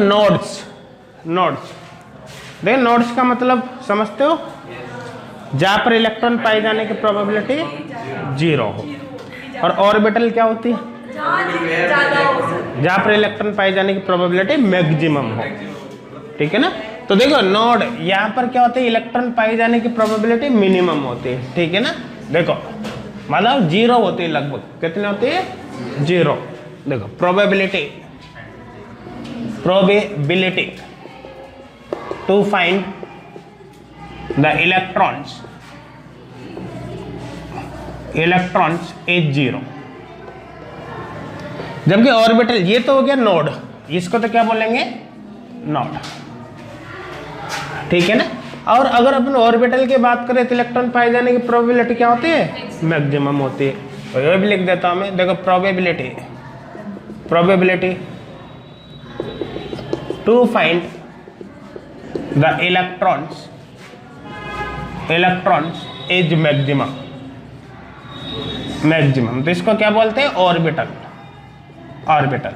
Nodes, nodes देखो, nodes का मतलब समझते हो, जहां पर इलेक्ट्रॉन पाए जाने की प्रोबेबिलिटी 0 हो। और ऑर्बिटल क्या होती है? जहां पर इलेक्ट्रॉन पाए जाने की प्रोबेबिलिटी मैक्सिमम हो, ठीक है ना। तो देखो नोड यहाँ पर क्या होती है, इलेक्ट्रॉन पाए जाने की प्रोबेबिलिटी मिनिमम होती है, ठीक है ना। देखो मतलब 0 होती है, लगभग कितने होती है? 0। देखो probability, probability to find the electrons, electrons is 0। जबकि ऑर्बिटल, ये तो हो गया नोड, इसको तो क्या बोलेंगे? नोड, ठीक है ना। और अगर अपन ऑर्बिटल की बात करें तो इलेक्ट्रॉन पाए जाने की प्रोबेबिलिटी क्या होती है? मैक्सिमम होती है। तो ये भी लिख देता हूं मैं, देखो probability, probability to find the electrons, electrons is maximum, maximum. तो इसको क्या बोलते हैं? ऑर्बिटल, ऑर्बिटल,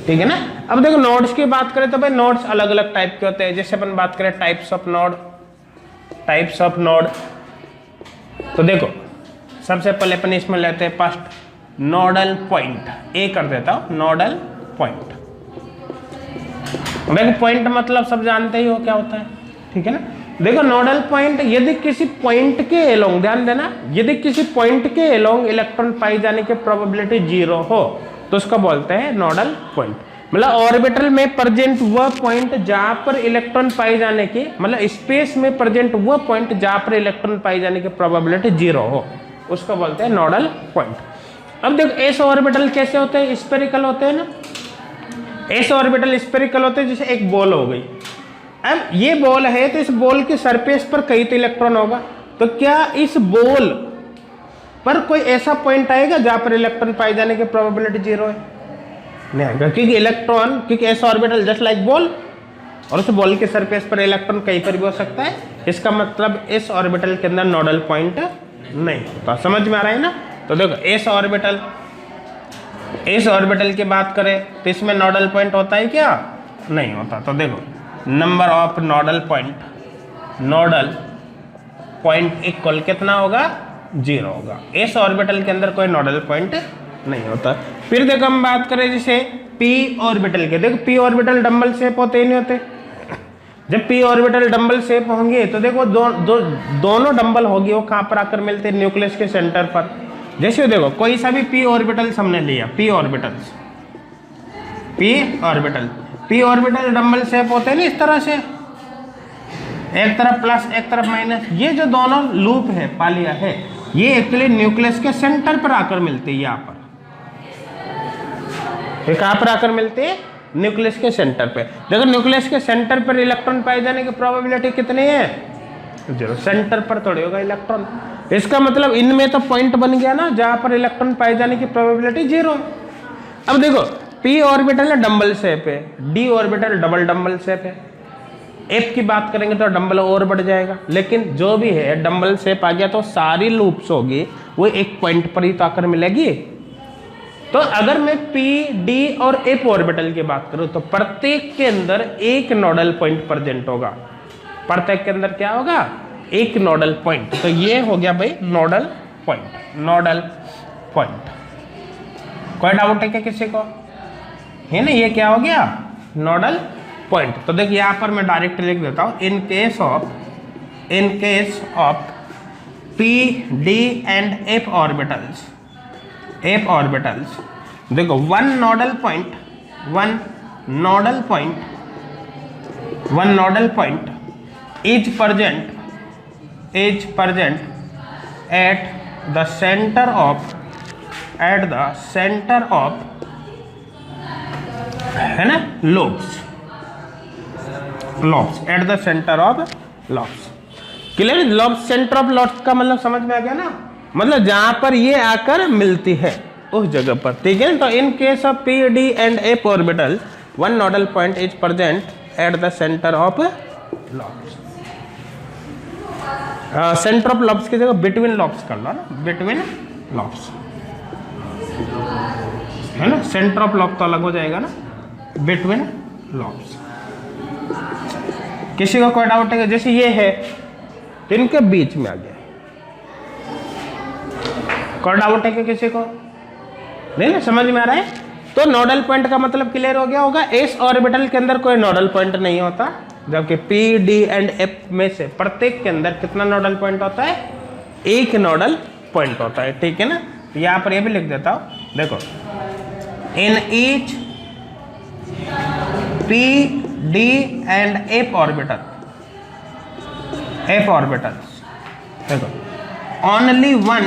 ठीक है ना। अब देखो नोड्स की बात करें तो भाई नोड्स अलग अलग टाइप के होते हैं। जैसे अपन बात करें types of node, types of node, तो देखो सबसे पहले अपन इसमें लेते हैं फर्स्ट नोडल पॉइंट। ए कर देता हूं, नोडल पॉइंट। देखो पॉइंट मतलब सब जानते ही हो क्या होता है, ठीक है ना। देखो नोडल पॉइंट, यदि किसी पॉइंट के एलोंग, ध्यान देना, यदि किसी पॉइंट के एलोंग इलेक्ट्रॉन पाई जाने की प्रोबेबिलिटी 0 हो तो उसको बोलते हैं नोडल पॉइंट। मतलब ऑर्बिटल में प्रेजेंट वह पॉइंट जहां पर इलेक्ट्रॉन पाए जाने की, मतलब स्पेस में प्रेजेंट वह पॉइंट जहां पर इलेक्ट्रॉन पाए जाने की प्रोबेबिलिटी 0 हो, उसको बोलते हैं नोडल पॉइंट। अब देखो एस ऑर्बिटल कैसे होते हैं? स्फेरिकल होते हैं ना। एस ऑर्बिटल स्फेरिकल होते हैं, जैसे एक बॉल हो गई। अब ये बॉल है तो इस बॉल के सरफेस पर कई तो इलेक्ट्रॉन होगा, तो क्या इस बॉल पर कोई ऐसा पॉइंट आएगा जहां पर इलेक्ट्रॉन पाए जाने की प्रोबेबिलिटी 0 है? नहीं आएगा, क्योंकि इलेक्ट्रॉन, क्योंकि S orbital just like ball, और उस बॉल के सरफेस पर इलेक्ट्रॉन कहीं पर भी हो सकता है। इसका मतलब एस ऑर्बिटल के अंदर नोडल पॉइंट नहीं होता। समझ में आ रहा है ना। तो देखो एस ऑर्बिटल, एस ऑर्बिटल की बात करें तो इसमें नोडल पॉइंट होता है क्या? नहीं होता। तो देखो number of nodal point, nodal point equal कितना होगा? 0 होगा। एस ऑर्बिटल के अंदर कोई नोडल पॉइंट नहीं होता। फिर देखो हम बात करें जैसे पी ऑर्बिटल के, देखो पी ऑर्बिटल डंबल शेप होते ही नहीं होते। जब पी ऑर्बिटल डंबल शेप होंगे तो देखो दोनों डंबल होगी, वो कहां पर आकर मिलते हैं? न्यूक्लियस के सेंटर पर। जैसे देखो कोई सा भी पी ऑर्बिटल्स हमने लिया, P orbitals, P orbital, P orbital dumbbell shape होते हैं ना इस तरह से, एक तरफ प्लस एक तरफ माइनस। ये जो दोनों लूप है, पालिया है, ये एक्चुअली न्यूक्लियस के सेंटर पर आकर मिलते हैं। यहाँ पर ये कहां पर आकर मिलते हैं? न्यूक्लियस के सेंटर पे। देखो न्यूक्लियस के सेंटर पर इलेक्ट्रॉन पाए जाने की प्रोबेबिलिटी कितनी है? 0। सेंटर पर थोड़ी होगा इलेक्ट्रॉन। इसका मतलब इनमें तो पॉइंट बन गया ना जहां पर इलेक्ट्रॉन पाए जाने की प्रोबेबिलिटी 0। अब देखो पी ऑर्बिटल डंबल शेप है, D orbital double dumbbell shape है। एफ की बात करेंगे तो डंबल और बढ़ जाएगा, लेकिन जो भी है डंबल शेप आ गया तो सारी लूप्स होगी वो एक पॉइंट पर ही तो आकर मिलेगी। तो अगर मैं पी, डी और एफ ऑर्बिटल की बात करूं तो प्रत्येक के अंदर एक नोडल पॉइंट प्रेजेंट होगा। प्रत्येक के अंदर क्या होगा? एक नोडल पॉइंट। तो ये हो गया भाई नोडल पॉइंट, नोडल पॉइंट। कोई डाउट है क्या किसी को? है ना, ये क्या हो गया? Nodal point. तो देखिए यहां पर मैं डायरेक्ट लिख देता हूं, in case of P, D and F orbitals, F orbitals, देखो one nodal point is present at the center of है ना lobes, at the center of lobes। Clear? lobes, center of lobes का मतलब समझ में आ गया ना, मतलब जहां पर ये आकर मिलती है उस जगह पर, ठीक है। तो इन case of P, D and F orbital one nodal point is present at the centre of lobes. Centre of lobes की जगह बिटवीन लॉब्स कर लो ना, बिटवीन लॉब्स, है ना। सेंटर ऑफ लॉब तो अलग हो जाएगा ना, बिटवीन लॉब्स। किसी को कोई डाउट है? जैसे ये है तो इनके बीच में आ गया, कोई डाउट है कि किसी को? नहीं ना, समझ में आ रहा है? तो नोडल पॉइंट का मतलब क्लियर हो गया होगा। एस ऑर्बिटल के अंदर कोई नोडल पॉइंट नहीं होता, जबकि पी डी एंड एफ में से प्रत्येक के अंदर कितना नोडल पॉइंट होता है? एक नोडल पॉइंट होता है, ठीक है ना। यहां पर ये भी लिख देता हूं, देखो, in each P D and F orbitals, देखो, only one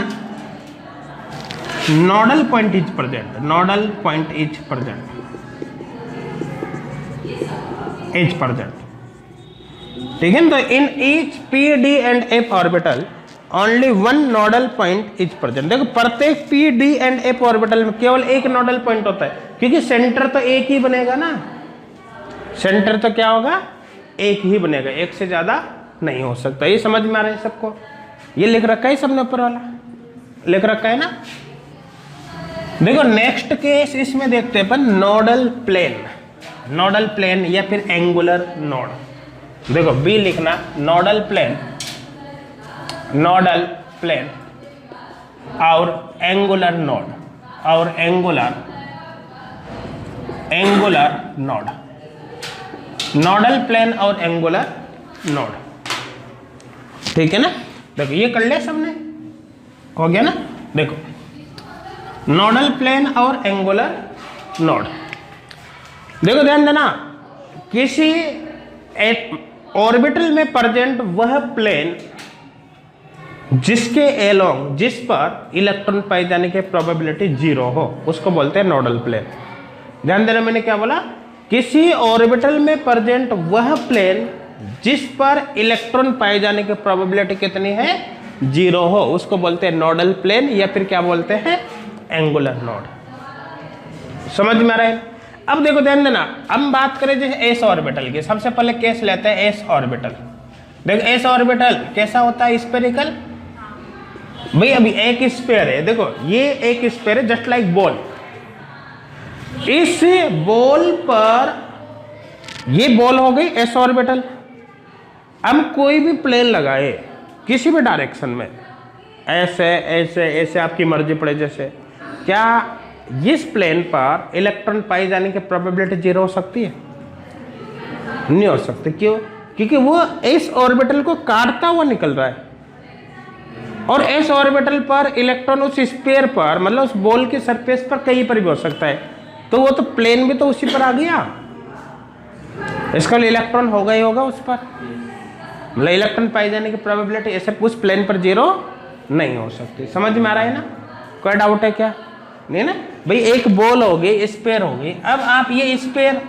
nodal point is present, nodal point is present, ठीक है। तो in each P D and F orbital only one nodal point is present. देखो, प्रत्येक P D and F orbital में केवल एक nodal point होता है, क्योंकि सेंटर तो एक ही बनेगा ना, सेंटर तो क्या होगा? एक ही बनेगा, एक से ज्यादा नहीं हो सकता। ये समझ में आ रहा है सबको? ये लिख रखा है सबने, ऊपर वाला लिख रखा है ना। देखो नेक्स्ट केस इसमें देखते हैं अपन, नोडल प्लेन, नोडल प्लेन या फिर एंगुलर नोड। देखो बी लिखना, नोडल प्लेन, नोडल प्लेन और एंगुलर नोड, और एंगुलर नोड, नोडल प्लेन और एंगुलर नोड, ठीक है ना। देखो ये कर लिया सबने, हो गया ना। देखो नोडल प्लेन और एंगुलर नोड, देखो ध्यान देना, किसी ऑर्बिटल में प्रेजेंट वह प्लेन जिसके एलोंग, जिस पर इलेक्ट्रॉन पाए जाने की प्रोबेबिलिटी 0 हो, उसको बोलते हैं नोडल प्लेन। ध्यान देना, मैंने क्या बोला? किसी ऑर्बिटल में प्रेजेंट वह प्लेन जिस पर इलेक्ट्रॉन पाए जाने की प्रोबेबिलिटी कितनी है? 0 हो, उसको बोलते हैं नोडल प्लेन, या फिर क्या बोलते हैं? Angular node. समझ में आ रहा है? अब देखो ध्यान देना, हम बात करें जैसे एस ऑर्बिटल की, सबसे पहले केस लेते हैं एस ऑर्बिटल। देखो एस ऑर्बिटल कैसा होता है? स्फेरिकल। भाई अभी एक स्फीयर है, देखो ये एक स्फीयर है जस्ट लाइक बॉल, इस बॉल पर, ये बॉल हो गई एस ऑर्बिटल। हम कोई भी प्लेन लगाए किसी भी डायरेक्शन में, ऐसे ऐसे ऐसे आपकी मर्जी पड़े, जैसे, क्या इस प्लेन पर इलेक्ट्रॉन पाए जाने की प्रोबेबिलिटी 0 हो सकती है? नहीं हो सकती। क्यों? क्योंकि वो एस ऑर्बिटल को काटता हुआ निकल रहा है, और एस ऑर्बिटल पर इलेक्ट्रॉन उस स्फीयर पर, मतलब उस बॉल की सरफेस पर कहीं पर भी हो सकता है, तो वो तो प्लेन भी तो उसी पर आ गया, इसका इलेक्ट्रॉन होगा ही होगा उस पर, मतलब इलेक्ट्रॉन पाए जाने की प्रोबेबिलिटी ऐसे उस प्लेन पर 0 नहीं हो सकती। समझ में आ रहा है ना? कोई डाउट है क्या? नहीं ना। भाई एक बॉल हो गई, स्फीयर हो गई, अब आप ये स्फीयर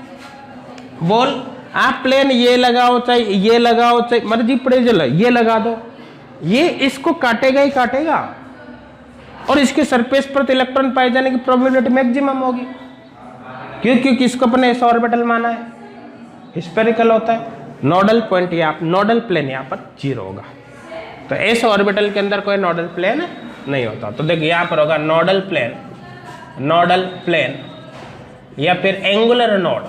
बॉल, आप प्लेन ये लगाओ चाहे ये लगाओ, चाहे मर्जी पड़े चलो ये लगा दो, ये इसको काटेगा ही काटेगा, और इसके सरफेस पर तो इलेक्ट्रॉन पाए जाने की प्रोबेबिलिटी मैक्सिमम होगी। क्यों? क्योंकि इसको अपने एस ऑर्बिटल माना है, स्फेरिकल होता है। नोडल पॉइंट यहाँ, नोडल प्लेन यहाँ पर 0 होगा, तो एस ऑर्बिटल के अंदर कोई नोडल प्लेन नहीं होता। तो देखिए यहाँ पर होगा नोडल प्लेन या फिर एंगुलर नोड,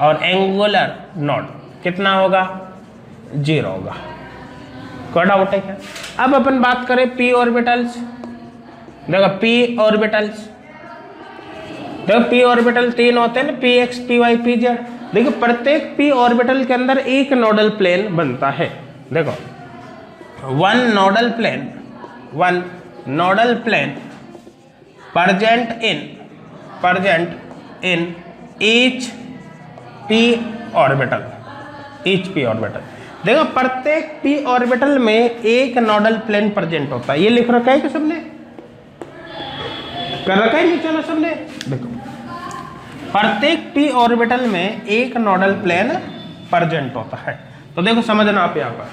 और एंगुलर नोड कितना होगा? 0 होगा। कोई डाउट है क्या? अब अपन बात करें पी ऑर्बिटल्स। देखो पी ऑर्बिटल्स, देखो पी ऑर्बिटल 3 होते हैं ना, P X, P Y, P Z. देखो प्रत्येक पी ऑर्बिटल के अंदर एक नोडल प्लेन बनता है। देखो one nodal plane present in each P orbital, देखो प्रत्येक पी ऑर्बिटल में एक नोडल प्लेन प्रेजेंट होता है। ये लिख रखा है कि सबने कर रखा है? नहीं चलो सबने देखो, प्रत्येक पी ऑर्बिटल में एक नोडल प्लेन प्रेजेंट होता है। तो देखो समझना आप यहाँ पर,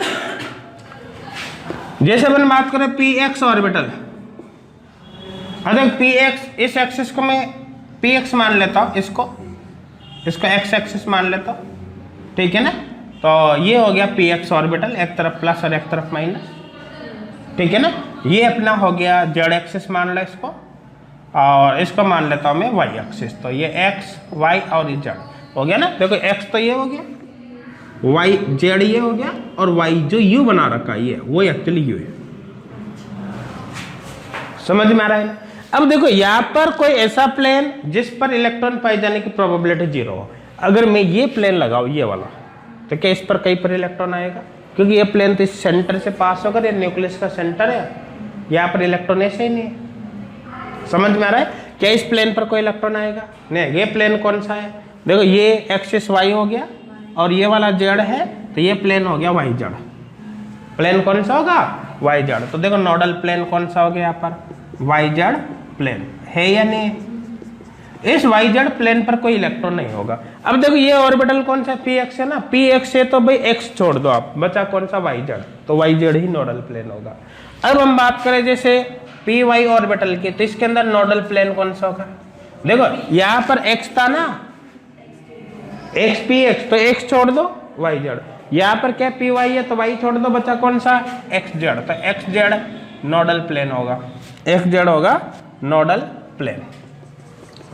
जैसे अपन बात करें पी एक्स ऑर्बिटल, अरे पी एक्स, इस एक्सिस को मैं पी एक्स मान लेता हूँ, इसको एक्स एक्सिस मान लेता हूँ, ठीक है ना। तो ये हो गया पी एक्स ऑर्बिटल, एक तरफ प्लस और एक तरफ माइनस, ठीक है ना। ये अपना हो गया जेड एक्सिस मान लो इसको, और इसको मान लेता हूँ मैं वाई एक्सिस। तो ये एक्स वाई और ये जेड, हो गया ना। देखो x तो ये हो गया, y z ये हो गया, और y जो u बना रखा है ये वो एक्चुअली u है। समझ में आ रहा है ना। अब देखो यहाँ पर कोई ऐसा प्लेन जिस पर इलेक्ट्रॉन पाए जाने की प्रोबेबिलिटी 0 हो, अगर मैं ये प्लेन लगाऊं ये वाला, तो क्या इस पर कहीं पर इलेक्ट्रॉन आएगा? क्योंकि ये प्लेन तो इस सेंटर से पास होकर, ये न्यूक्लियस का सेंटर है, यहाँ पर इलेक्ट्रॉन ऐसे ही नहीं है। समझ में आ रहा है? क्या इस प्लेन पर कोई इलेक्ट्रॉन आएगा? नहीं। ये प्लेन कौन सा है? देखो ये एक्सिस y हो गया और ये वाला z है, तो ये प्लेन हो गया y z। प्लेन कौन सा होगा? y z। तो देखो नोडल प्लेन कौन सा हो गया यहाँ पर? y z प्लेन है या नहीं? इस y z प्लेन पर कोई इलेक्ट्रॉन नहीं होगा। अब देखो ये ऑर्बिटल कौन सा? px है ना। px है तो भाई x छोड़ दो आप, बचा कौन सा? y z। तो y z ही नोडल प्लेन होगा। अब हम बात करें जैसे py ऑर्बिटल की, तो इसके अंदर नोडल प्लेन कौन सा होगा? देखो यहाँ पर x था ना, x px, तो x छोड़ दो y z। यहाँ पर क्या py है तो y छोड़ दो, बचा कौन सा? xz। तो xz नोडल प्लेन होगा, xz होगा नोडल प्लेन।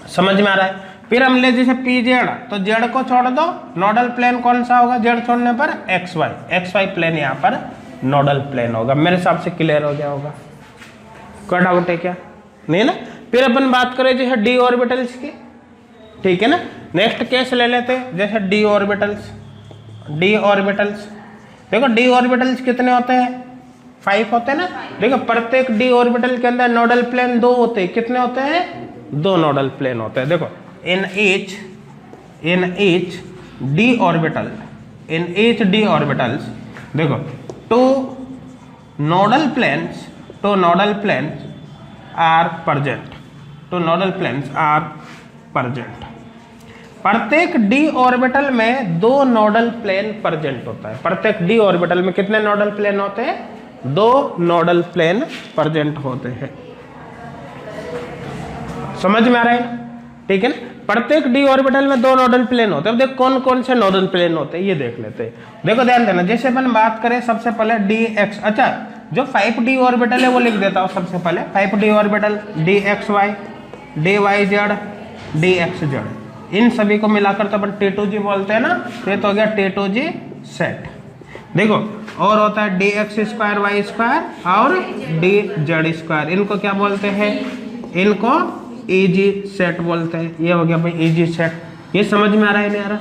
समझ में आ रहा है? फिर हम ले जैसे pz, तो z को छोड़ दो, नोडल प्लेन कौन सा होगा? z छोड़ने पर xy, xy प्लेन यहाँ पर नोडल प्लेन होगा। मेरे हिसाब से क्लियर हो गया होगा। कोई डाउट है क्या? नहीं ना। फिर अपन बात करें जैसे d ऑर्बिटल्स की, ठीक है ना। नेक्स्ट केस ले लेते हैं जैसे d ऑर्बिटल्स। d ऑर्बिटल्स, देखो d ऑर्बिटल्स कितने होते हैं? 5 होते हैं ना। देखो प्रत्येक d ऑर्बिटल के अंदर नोडल प्लेन 2 होते हैं। कितने होते हैं? 2 नोडल प्लेन होते हैं। देखो in each d orbital, in each d orbitals, देखो 2 nodal planes are present, 2 nodal planes are present। प्रत्येक d ऑर्बिटल में 2 नोडल प्लेन प्रेजेंट होता है। प्रत्येक d ऑर्बिटल में कितने नोडल प्लेन होते हैं? 2 नोडल प्लेन प्रेजेंट होते हैं। समझ में आ रहा है? ठीक है ना। प्रत्येक d ऑर्बिटल में 2 नोडल प्लेन होते हैं। अब देखो कौन कौन से नोडल प्लेन होते हैं ये देख लेते हैं। देखो ध्यान देना, जैसे अपन बात करें सबसे पहले dx, अच्छा जो 5d ऑर्बिटल है वो लिख देता हूँ सबसे पहले। 5d orbital dxy, dyz, dxz, इन सभी को मिलाकर तो अपन T2g बोलते हैं ना। तो ये तो हो गया T2g सेट। देखो और होता है dx स्क्वायर y स्क्वायर और dz स्क्वायर, इनको क्या बोलते हैं? इनको ईजी सेट बोलते हैं। ये हो गया भाई ईजी सेट। ये समझ में आ रहा है नहीं आ रहा?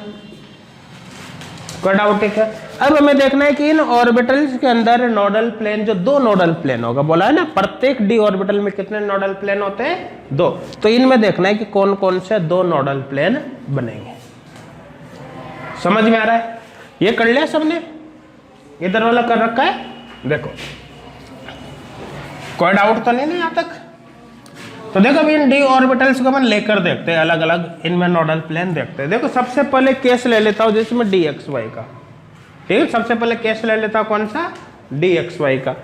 कोई डाउट है क्या? अब हमें देखना है कि इन ऑर्बिटल्स के अंदर नोडल प्लेन, जो 2 नोडल प्लेन होगा, बोला है ना प्रत्येक d ऑर्बिटल में कितने नोडल प्लेन होते हैं? 2। तो इनमें देखना है कि कौन कौन से 2 नोडल प्लेन बनेंगे। समझ में आ रहा है? ये कर लिया सबने? इधर वाला कर रखा है? देखो कोई डाउट तो नहीं यहाँ तक? तो देखो अभी इन d ऑर्बिटल्स को अपन लेकर देखते हैं, अलग अलग इनमें नोडल प्लेन देखते हैं। देखो सबसे पहले केस ले लेता हूँ जिसमें dxy का, ठीक है। सबसे पहले केस ले लेता हूँ कौन सा? dxy का।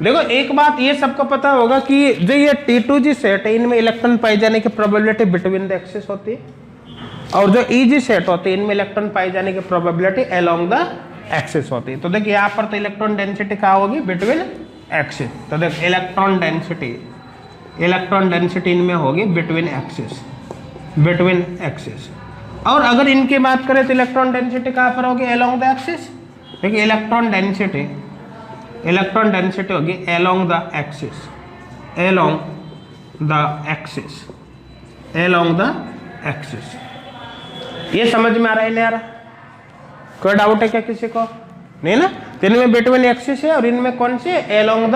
देखो एक बात ये सबको पता होगा कि जो ये T2g सेट है इनमें इलेक्ट्रॉन पाए जाने की प्रोबेबिलिटी बिटवीन द एक्सिस होती है, और जो eg सेट होते हैं इनमें इलेक्ट्रॉन पाए जाने की प्रोबेबिलिटी अलोंग द एक्सिस होती है। तो देखिए यहाँ पर तो इलेक्ट्रॉन डेंसिटी क्या होगी? Between axis. तो देख इलेक्ट्रॉन डेंसिटी इनमें होगी बिटवीन एक्सिस। और अगर इनकी बात करें तो इलेक्ट्रॉन डेंसिटी कहाँ पर होगी? Along the axis. देखिए इलेक्ट्रॉन डेंसिटी होगी अलोंग द एक्सिस। ये समझ में आ रहा है नहीं आ रहा? कोई डाउट है क्या किसी को? नहीं ना। तो इनमें बिटवीन एक्सिस है और इनमें कौन सी? अलोंग द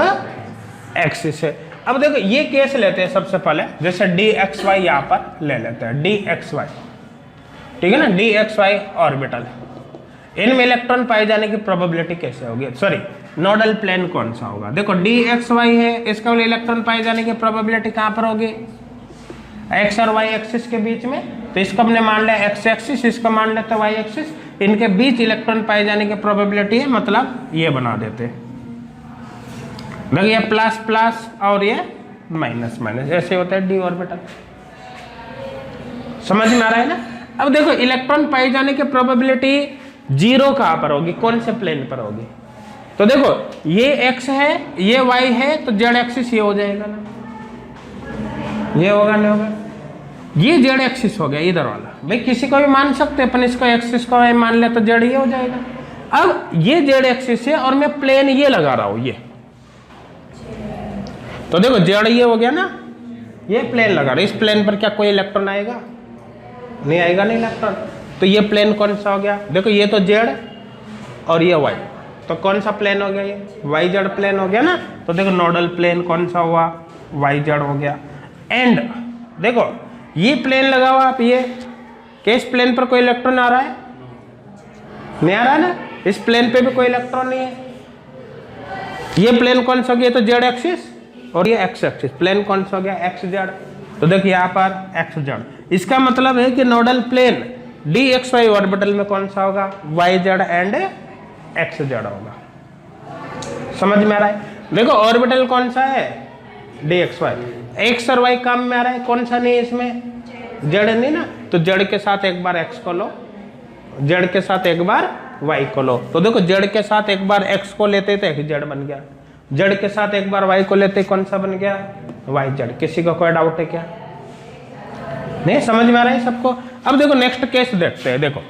एक्सिस है। अब देखो ये केस लेते हैं सबसे पहले, जैसे dxy यहाँ पर ले लेते हैं dxy, ठीक है ना। dxy ऑर्बिटल, इनमें इलेक्ट्रॉन पाए जाने की प्रोबेबिलिटी कैसे होगी? सॉरी नोडल प्लेन कौन सा होगा? देखो dxy है, इसका इलेक्ट्रॉन पाए जाने की प्रोबेबिलिटी कहाँ पर होगी? x और y एक्सिस के बीच में। तो इसको हमने मान लिया x एक्सिस, इसको मान लेते y एक्सिस, इनके बीच इलेक्ट्रॉन पाए जाने की प्रोबेबिलिटी है, मतलब ये बना देते हैं। देखो ये प्लस प्लस और ये माइनस माइनस, ऐसे होता है d ऑर्बिटल। समझ में आ रहा है ना? अब देखो इलेक्ट्रॉन पाए जाने की प्रोबेबिलिटी 0 कहाँ पर होगी? कौन से प्लेन पर होगी? तो देखो ये x है, ये y है, तो z एक्सिस ये हो जाएगा ना, ये होगा नहीं होगा? ये z एक्सिस हो गया इधर वाला, भाई किसी को भी मान सकते हैं अपन, इसको एक्सिस को मान ले तो जेड ये हो जाएगा। अब ये जेड एक्सिस है और मैं प्लेन ये लगा रहा हूं, ये तो देखो जेड ये हो गया ना, ये प्लेन लगा रहा है। इस प्लेन पर क्या कोई इलेक्ट्रॉन आएगा? नहीं आएगा, नहीं इलेक्ट्रॉन। तो ये प्लेन कौन सा हो गया? देखो ये तो जेड और ये वाई, तो कौन सा प्लेन हो गया? ये वाई जेड प्लेन हो गया ना। तो देखो नोडल प्लेन कौन सा हुआ? वाई जेड हो गया। एंड देखो ये प्लेन लगा हुआ, आप ये इस प्लेन पर कोई इलेक्ट्रॉन आ रहा है? नहीं आ रहा है ना, इस प्लेन पे भी कोई इलेक्ट्रॉन नहीं है। ये प्लेन कौन सा हो गया? तो जेड एक्सिस और ये एक्स एक्सिस, प्लेन कौन सा हो गया? X Z. तो देखिए यहाँ पर एक्स जेड, इसका मतलब है कि nodal plane d x y orbital में कौन सा होगा? Y z and x z होगा। समझ में आ रहा है? देखो ऑर्बिटल कौन सा है? डी एक्स वाई, एक्स और वाई काम में आ रहा है, कौन सा नहीं है इसमें? जेड नहीं ना, तो जेड के साथ एक बार एक्स को लो, जेड के साथ एक बार वाई को लो। तो देखो जेड के साथ एक बार एक्स को लेते तो एक्स जेड बन गया, जेड के साथ एक बार वाई को लेते कौन सा बन गया? Y z. किसी को कोई डाउट है क्या? नहीं समझ में आ रहा है सबको? अब देखो नेक्स्ट केस देखते हैं। देखो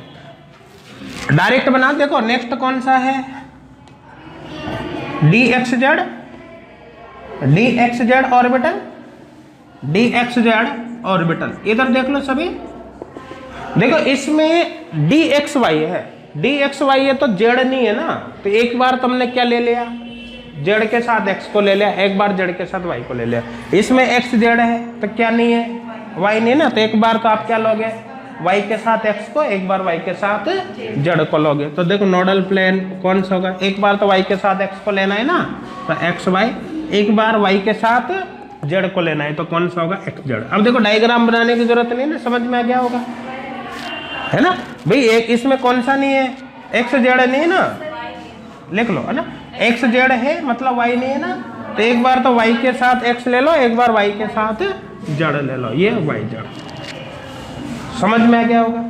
डायरेक्ट बना, देखो नेक्स्ट कौन सा है? D x Z, D x Z orbital, D x Z orbital. इधर देख लो सभी, देखो इसमें डी एक्स वाई है, डी एक्स वाई है तो जेड नहीं है ना। तो एक बार तुमने क्या ले लिया? जेड के साथ एक्स को ले लिया, एक बार जेड के साथ वाई को ले लिया। इसमें एक्स जेड है तो क्या नहीं है? वाई नहीं ना, तो एक बार तो आप क्या लोगे? वाई के साथ एक्स को, एक बार वाई के साथ जेड को लोगे। तो देखो नोडल प्लेन कौन सा होगा? एक बार तो वाई के साथ एक्स को लेना है ना, तो एक्स वाई, एक बार वाई के साथ जेड को लेना है, तो कौन सा होगा? X Z. अब देखो डायग्राम बनाने की जरूरत नहीं ना, समझ में आ गया होगा, है ना भाई? एक इसमें कौन सा नहीं है? एक्स जेड नहीं है ना, लिख लो, है ना? एक्स जेड है मतलब वाई नहीं है ना, तो एक बार तो वाई के साथ एक्स ले लो, एक बार वाई के साथ जेड ले लो, ये वाई जेड। समझ में आ गया होगा?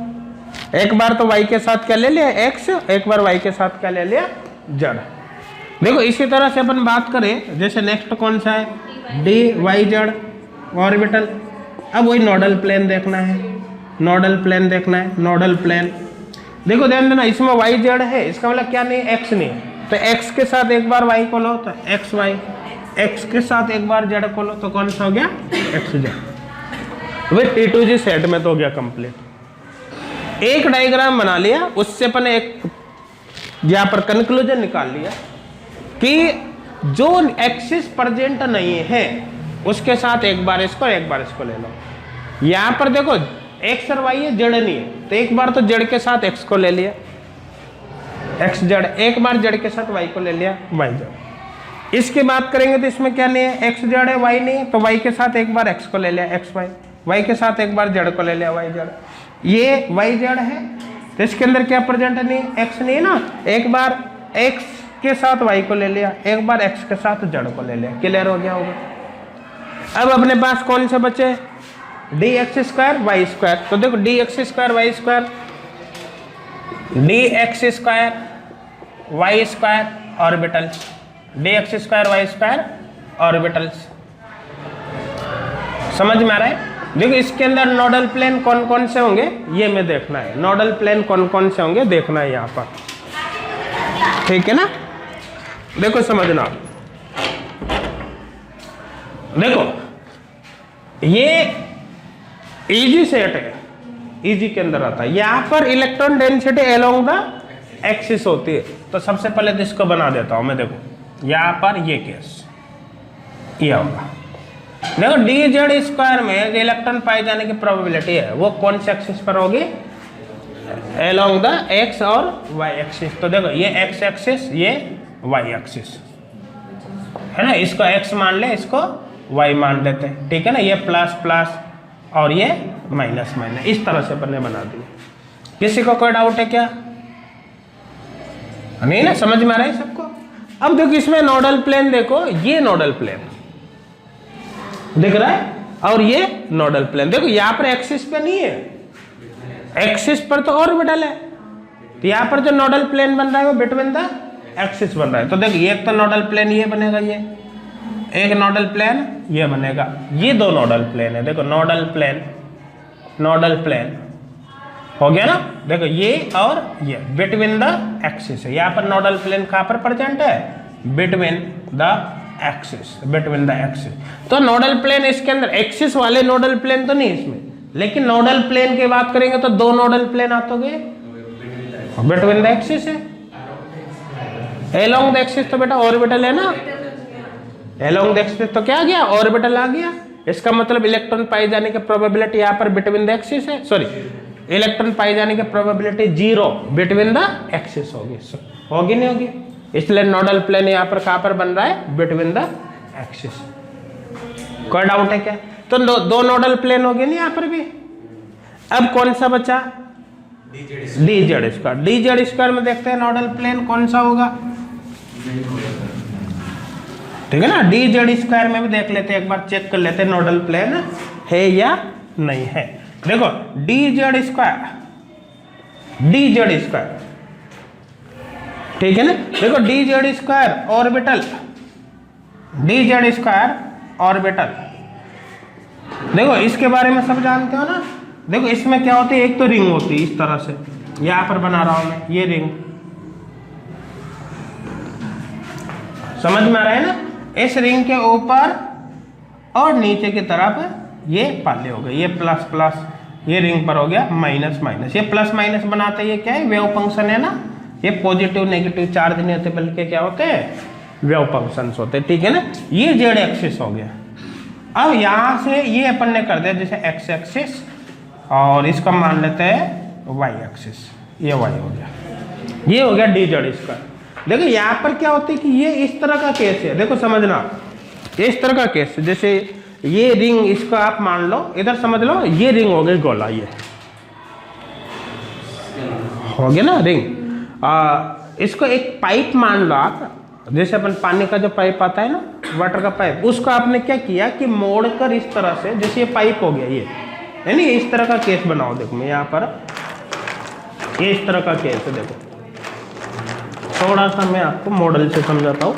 एक बार तो वाई के साथ क्या ले लिया? एक्स, एक बार वाई के साथ क्या ले लिया? जेड। देखो इसी तरह से अपन बात करें, जैसे नेक्स्ट कौन सा है? D y z orbital. अब वही नोडल प्लेन देखना है, नोडल प्लेन देखना है, नोडल प्लेन। देखो ध्यान देना, इसमें वाई जेड है, इसका मतलब क्या नहीं? एक्स नहीं। तो एक्स के साथ एक बार वाई को लो तो एक्स वाई, एक्स के साथ एक बार जेड को लो तो कौन सा हो गया? X Z. भाई T2G सेट में तो हो गया कंप्लीट। एक डायग्राम बना लिया, उससे अपन एक यहाँ पर कंक्लूजन निकाल लिया कि जो एक्सिस प्रेजेंट नहीं है उसके साथ एक बार इसको ले लो। यहाँ पर देखो एक्स और वाई है, जेड नहीं है, तो एक बार तो जेड के साथ एक्स को ले लिया, एक्स जेड, एक बार जेड के साथ वाई को ले लिया, वाई जेड। इसकी बात करेंगे तो इसमें क्या नहीं है? एक्स जेड है, वाई नहीं है, तो वाई के साथ एक बार एक्स को ले लिया, एक्स वाई, वाई के साथ एक बार जेड को ले लिया, वाई जेड। ये वाई जेड है तो इसके अंदर क्या प्रेजेंट नहीं? एक्स नहीं है ना, एक बार एक्स के साथ वाई को ले लिया, एक बार एक्स के साथ जेड को ले लिया। क्लियर हो गया होगा? अब अपने पास कौन से बचे? D x square y square. तो देखो d x square y square, d x square y square orbitals, d x square y square orbitals. समझ में आ रहा है? देखो इसके अंदर नोडल प्लेन कौन कौन से होंगे ये में देखना है, नोडल प्लेन कौन कौन से होंगे देखना है यहाँ पर, ठीक है ना? देखो समझना, देखो ये इजी सेट है, इजी के अंदर आता है। यहाँ पर electron density along the axis होती है, तो सबसे पहले तो इसको बना देता हूं मैं। देखो यहाँ पर ये केस ये होगा, देखो डी जेड स्क्वायर में जो इलेक्ट्रॉन पाए जाने की प्रोबेबिलिटी है वो कौन से एक्सिस पर होगी? अलोंग द एक्स और वाई एक्सिस। तो देखो ये एक्स एक्सिस, ये वाई एक्सिस है ना, इसको एक्स मान ले, इसको वाई मान लेते हैं, ठीक है ना? ये प्लस प्लस और ये माइनस माइनस, इस तरह से अपने बना दिए। किसी को कोई डाउट है क्या? नहीं ना, समझ में आ रहा है सबको? अब देखो इसमें नोडल प्लेन, देखो ये नोडल प्लेन दिख रहा है और ये नोडल प्लेन। देखो यहाँ पर एक्सिस पे नहीं है, एक्सिस पर तो ऑर्बिटल है, तो यहाँ पर जो नोडल प्लेन बन रहा है वो बिटवीन द एक्सिस बन रहा है। तो देखो एक तो नोडल प्लेन ये बनेगा, ये एक नोडल प्लेन ये बनेगा, ये दो नोडल प्लेन है। देखो नोडल प्लेन, नोडल प्लेन, हो गया ना। देखो ये और ये बिटवीन द एक्सिस है, यहाँ पर नोडल प्लेन कहाँ पर प्रेजेंट है, between the axis, between the axis. तो नोडल प्लेन इसके अंदर, एक्सिस वाले नोडल प्लेन तो नहीं इसमें, लेकिन नोडल प्लेन की बात करेंगे तो दो नोडल प्लेन आते गए, बिटवीन द एक्सिस है। एलोंग द एक्सिस तो बेटा ऑर्बिटल है ना, एलोंग द एक्सिस तो क्या आ गया, ऑर्बिटल आ गया। इसका मतलब इलेक्ट्रॉन पाए जाने की प्रोबेबिलिटी यहाँ पर बिटवीन द एक्सिस है, सॉरी इलेक्ट्रॉन पाए जाने की प्रोबेबिलिटी 0 बिटवीन द एक्सिस होगी, होगी नहीं होगी। इसलिए नोडल प्लेन यहाँ पर कहाँ पर बन रहा है, बिटवीन द एक्सिस। कोई डाउट है क्या? तो दो नोडल प्लेन हो गए ना यहाँ पर भी। अब कौन सा बचा, D Z square. D Z square में देखते हैं नोडल प्लेन कौन सा होगा, ठीक है ना। डी जेड स्क्वायर में भी देख लेते हैं, एक बार चेक कर लेते हैं नोडल प्लेन है या नहीं है। देखो D Z square, D Z square, ठीक है ना। देखो D Z square orbital, D Z square orbital, देखो इसके बारे में सब जानते हो ना। देखो इसमें क्या होती है, एक तो रिंग होती है इस तरह से, यहां पर बना रहा हूं मैं, ये रिंग समझ में आ रहा है ना। इस रिंग के ऊपर और नीचे की तरफ ये पाले हो गए, ये प्लस प्लस, ये रिंग पर हो गया माइनस माइनस। ये प्लस माइनस बनाते ये क्या है, वेव फंक्शन है ना। ये पॉजिटिव नेगेटिव चार्ज नहीं होते बल्कि क्या होते हैं, वेव फंक्शंस होते हैं, ठीक है ना। ये जेड एक्सिस हो गया। अब यहां से ये अपन ने कर दिया जैसे एक्स एक्सिस, और इसका मान लेते हैं वाई एक्सिस, ये वाई हो गया, ये हो गया डी जेड स्क्वायर। देखो यहाँ पर क्या होता है कि ये इस तरह का केस है, देखो समझना, ये इस तरह का केस है। जैसे ये रिंग, इसका आप मान लो, इधर समझ लो, ये रिंग हो गई गोला, ये हो गया ना रिंग। इसको एक पाइप मान लो आप, जैसे अपन पानी का जो पाइप आता है ना, वाटर का पाइप, उसको आपने क्या किया कि मोड़कर इस तरह से, जैसे ये पाइप हो गया, ये है नहीं, इस तरह का केस बनाओ। देखो मैं यहाँ पर ये इस तरह का केस है, देखो थोड़ा सा मैं आपको मॉडल से समझाता हूँ।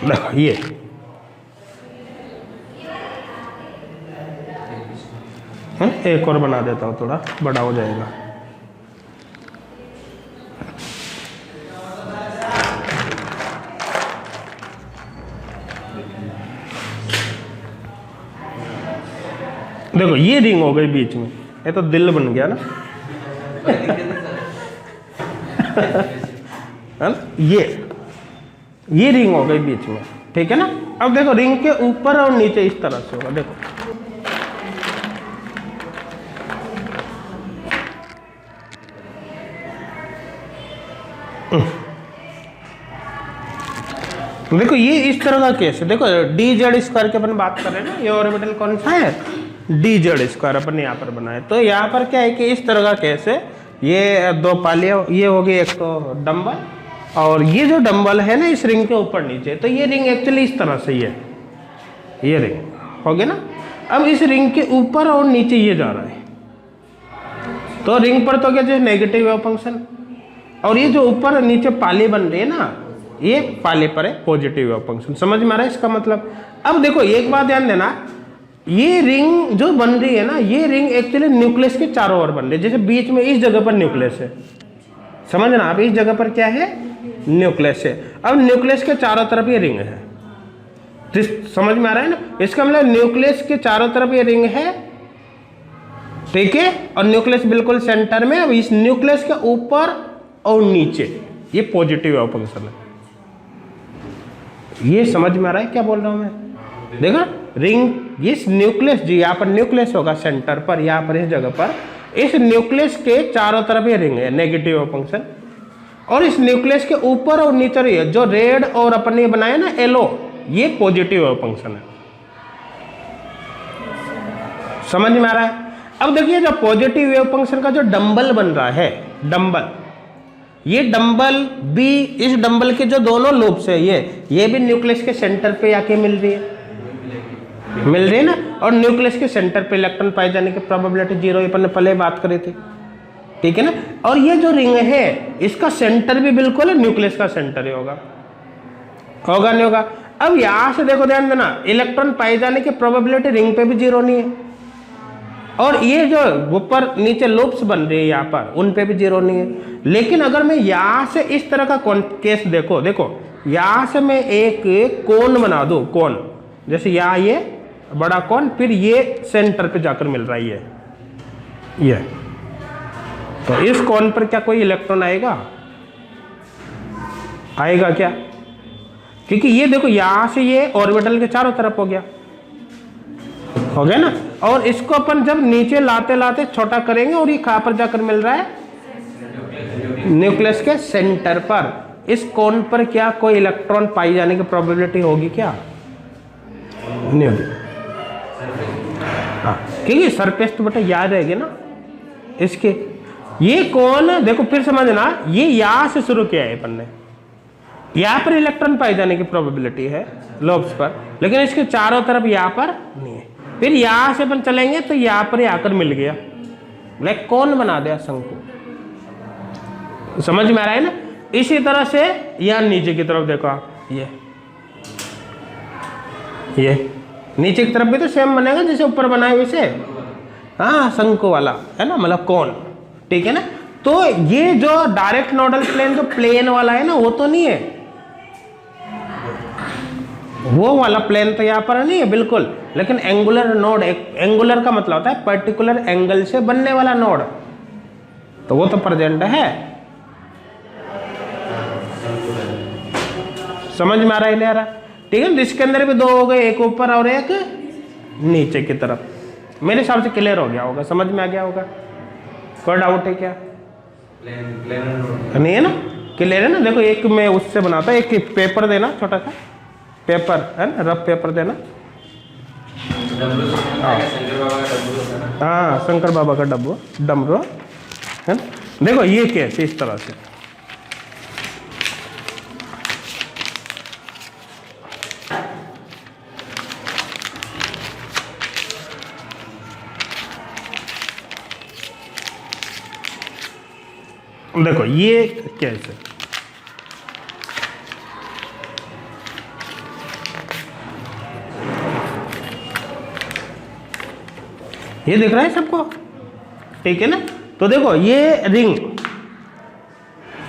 देखो ये एक और बना देता हूँ, थोड़ा बड़ा हो जाएगा। देखो ये रिंग हो गई बीच में, ये तो दिल बन गया ना ये रिंग हो गई बीच में, ठीक है ना। अब देखो रिंग के ऊपर और नीचे इस तरह से होगा, देखो देखो ये इस तरह का केस है। देखो डी जेड स्क्वायर की अपन बात कर रहे हैं ना, ये ऑर्बिटल कौन सा है, डी जेड स्क्वायर अपन यहाँ पर बनाए। तो यहाँ पर क्या है कि इस तरह का केस है, ये दो पालियाँ, ये हो गई एक तो डंबल, और ये जो डंबल है ना इस रिंग के ऊपर नीचे, तो ये रिंग एक्चुअली इस तरह से ये रिंग हो गया ना। अब इस रिंग के ऊपर और नीचे ये जा रहा है, तो रिंग पर तो क्या जो नेगेटिव वेव फंक्शन, और ये जो ऊपर नीचे पाली बन रही है ना, ये पाले पर है पॉजिटिव वेव फंक्शन। समझ में आ रहा है इसका मतलब। अब देखो एक बात ध्यान देना, ये रिंग जो बन रही है ना, ये रिंग एक्चुअली न्यूक्लियस के चारों ओर बन रही है। जैसे बीच में इस जगह पर न्यूक्लियस है, समझना आप, इस जगह पर क्या है, न्यूक्लियस है। अब न्यूक्लियस के चारों तरफ ये रिंग है, समझ में आ रहा है ना। इसका मतलब न्यूक्लियस के चारों तरफ ये रिंग है, ठीक है, और न्यूक्लियस बिल्कुल सेंटर में। अब इस न्यूक्लियस के ऊपर और नीचे ये पॉजिटिव वेव फंक्शन है। ये समझ में आ रहा है क्या बोल रहा हूं मैं। देखो रिंग, इस न्यूक्लियस जी, यहाँ पर न्यूक्लियस होगा सेंटर पर, यहाँ पर इस जगह पर, इस न्यूक्लियस के चारों तरफ ये रिंग है नेगेटिव वेव फंक्शन, और इस न्यूक्लियस के ऊपर और नीचे रही है जो रेड और अपन ने बनाया ना येलो, ये पॉजिटिव वेव फंक्शन है। समझ में आ रहा है। अब देखिए जो पॉजिटिव वेव फंक्शन का जो डंबल बन रहा है, डंबल, ये डंबल भी, इस डंबल के जो दोनों लूप्स है, ये भी न्यूक्लियस के सेंटर पे आके मिल रही है ना। और न्यूक्लियस के सेंटर पे इलेक्ट्रॉन पाए जाने की प्रोबेबिलिटी 0, अपन ने पहले बात करी थी, ठीक है ना। और ये जो रिंग है इसका सेंटर भी बिल्कुल न्यूक्लियस का सेंटर ही होगा नहीं होगा। अब यहां से देखो ध्यान देना, इलेक्ट्रॉन पाए जाने की प्रोबेबिलिटी रिंग पे भी 0 नहीं है, और ये जो ऊपर नीचे लूप्स बन रही है यहाँ पर, उन पे भी जीरो नहीं है। लेकिन अगर मैं यहाँ से इस तरह का केस देखो यहाँ से मैं एक कोन बना दूं, कोन जैसे यहाँ ये बड़ा कोन, फिर ये सेंटर पे जाकर मिल रहा है ये, तो इस कोन पर क्या कोई इलेक्ट्रॉन आएगा क्या? क्योंकि ये देखो यहाँ से ये ऑर्बिटल के चारों तरफ हो गया ना, और इसको अपन जब नीचे लाते लाते छोटा करेंगे और ये कहां पर जाकर मिल रहा है? न्यूक्लियस के सेंटर पर। इस कोन पर क्या कोई इलेक्ट्रॉन पाई जाने की प्रोबेबिलिटी होगी क्या? नहीं होगी। हाँ, क्योंकि सरफेस तो बेटा याद रहेगी ना इसके। ये कोन देखो फिर समझना, ये यहां से शुरू किया है अपन ने, यहां पर इलेक्ट्रॉन पाई जाने की प्रोबेबिलिटी है लोब्स पर, लेकिन इसके चारों तरफ यहां पर नहीं है। फिर यहां से अपन चलेंगे तो यहां पर आकर मिल गया, लाइक कौन बना दिया शंकु। समझ में आ रहा है ना? इसी तरह से यहां नीचे की तरफ देखो आप, ये नीचे की तरफ भी तो सेम बनेगा जैसे ऊपर बनाए वैसे, हाँ शंकु वाला है ना, मतलब कौन, ठीक है ना। तो ये जो डायरेक्ट नोडल प्लेन जो प्लेन वाला है ना, वो तो नहीं है, वो वाला प्लेन तो यहाँ पर नहीं है बिल्कुल। लेकिन एंगुलर नोड, एंगुलर का मतलब होता है पर्टिकुलर एंगल से बनने वाला नोड, तो वो तो प्रेजेंट है। समझ में आ रहा है नहीं आ रहा? ठीक है, इसके अंदर भी दो हो गए, एक ऊपर और एक नीचे की तरफ। मेरे हिसाब से क्लियर हो गया होगा, समझ में आ गया होगा। कोई डाउट है क्या? नहीं है ना, क्लियर है ना? देखो एक मैं उससे बनाता, एक पेपर देना, छोटा सा पेपर है ना, रफ पेपर देना। हाँ शंकर बाबा का डमरू है ना। देखो ये कैसे इस तरह से, देखो ये कैसे, ये दिख रहा है सबको, ठीक है ना। तो देखो ये रिंग,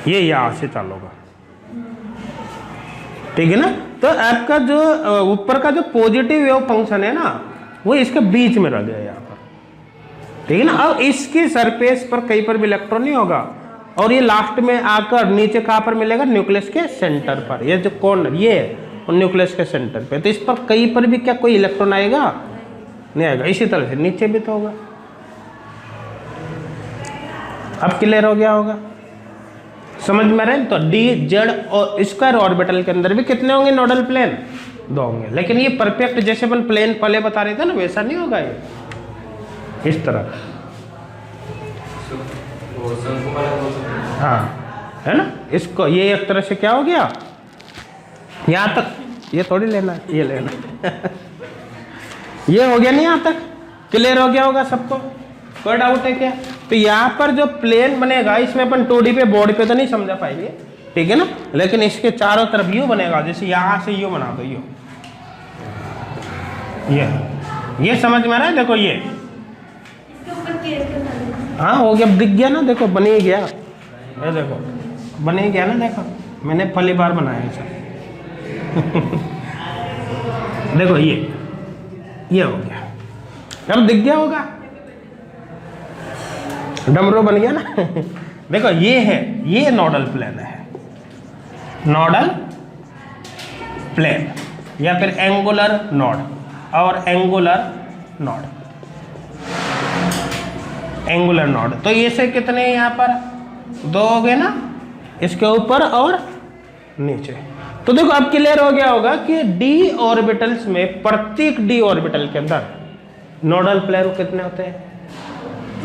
ये यहां से चालू होगा, ठीक है ना। तो आपका जो ऊपर का जो पॉजिटिव वेव फंक्शन है ना, वो इसके बीच में रह गया यहाँ पर, ठीक है ना। अब इसकी सरफेस पर कहीं पर भी इलेक्ट्रॉन नहीं होगा, और ये लास्ट में आकर नीचे कहां पर मिलेगा? न्यूक्लियस के सेंटर पर। ये जो कॉर्नर ये न्यूक्लियस के सेंटर पे, तो इस पर कहीं पर भी क्या कोई इलेक्ट्रॉन आएगा? नहीं आएगा। इसी तरह से नीचे भी तो होगा। अब क्लियर हो गया होगा, समझ में रहे? तो डी जेड और स्क्वायर ऑर्बिटल के अंदर भी कितने होंगे नोडल प्लेन? दो होंगे। लेकिन ये परफेक्ट जैसे अपन प्लेन पहले बता रहे थे ना, वैसा नहीं होगा ये, इस तरह। हाँ है ना, इसको ये एक तरह से क्या हो गया, यहां तक, ये थोड़ी लेना, ये लेना ये हो गया नहीं, यहां तक क्लियर हो गया होगा सबको। कोई डाउट है क्या? तो यहाँ पर जो प्लेन बनेगा, इसमें अपन 2D पे बोर्ड पे तो नहीं समझा पाएंगे, ठीक है ना। लेकिन इसके चारों तरफ यू बनेगा, जैसे यहां से यू बना दो, यू, ये समझ में आ रहा है? देखो ये हाँ हो गया, दिख गया ना, देखो बन ही गया, ये देखो बन ही गया ना, देखो मैंने पहली बार बनाया इसे देखो ये हो गया, अब दिख गया होगा, डमरू बन गया ना देखो ये है, ये नोडल प्लेन है, नोडल प्लेन या फिर एंगुलर नोड और एंगुलर नोड, एंगुलर नोड। तो ये से कितने यहाँ पर? दो हो गए ना, इसके ऊपर और नीचे। तो देखो अब क्लियर हो गया होगा कि डी ऑर्बिटल्स में, प्रत्येक डी ऑर्बिटल के अंदर नोडल प्लेन कितने होते हैं?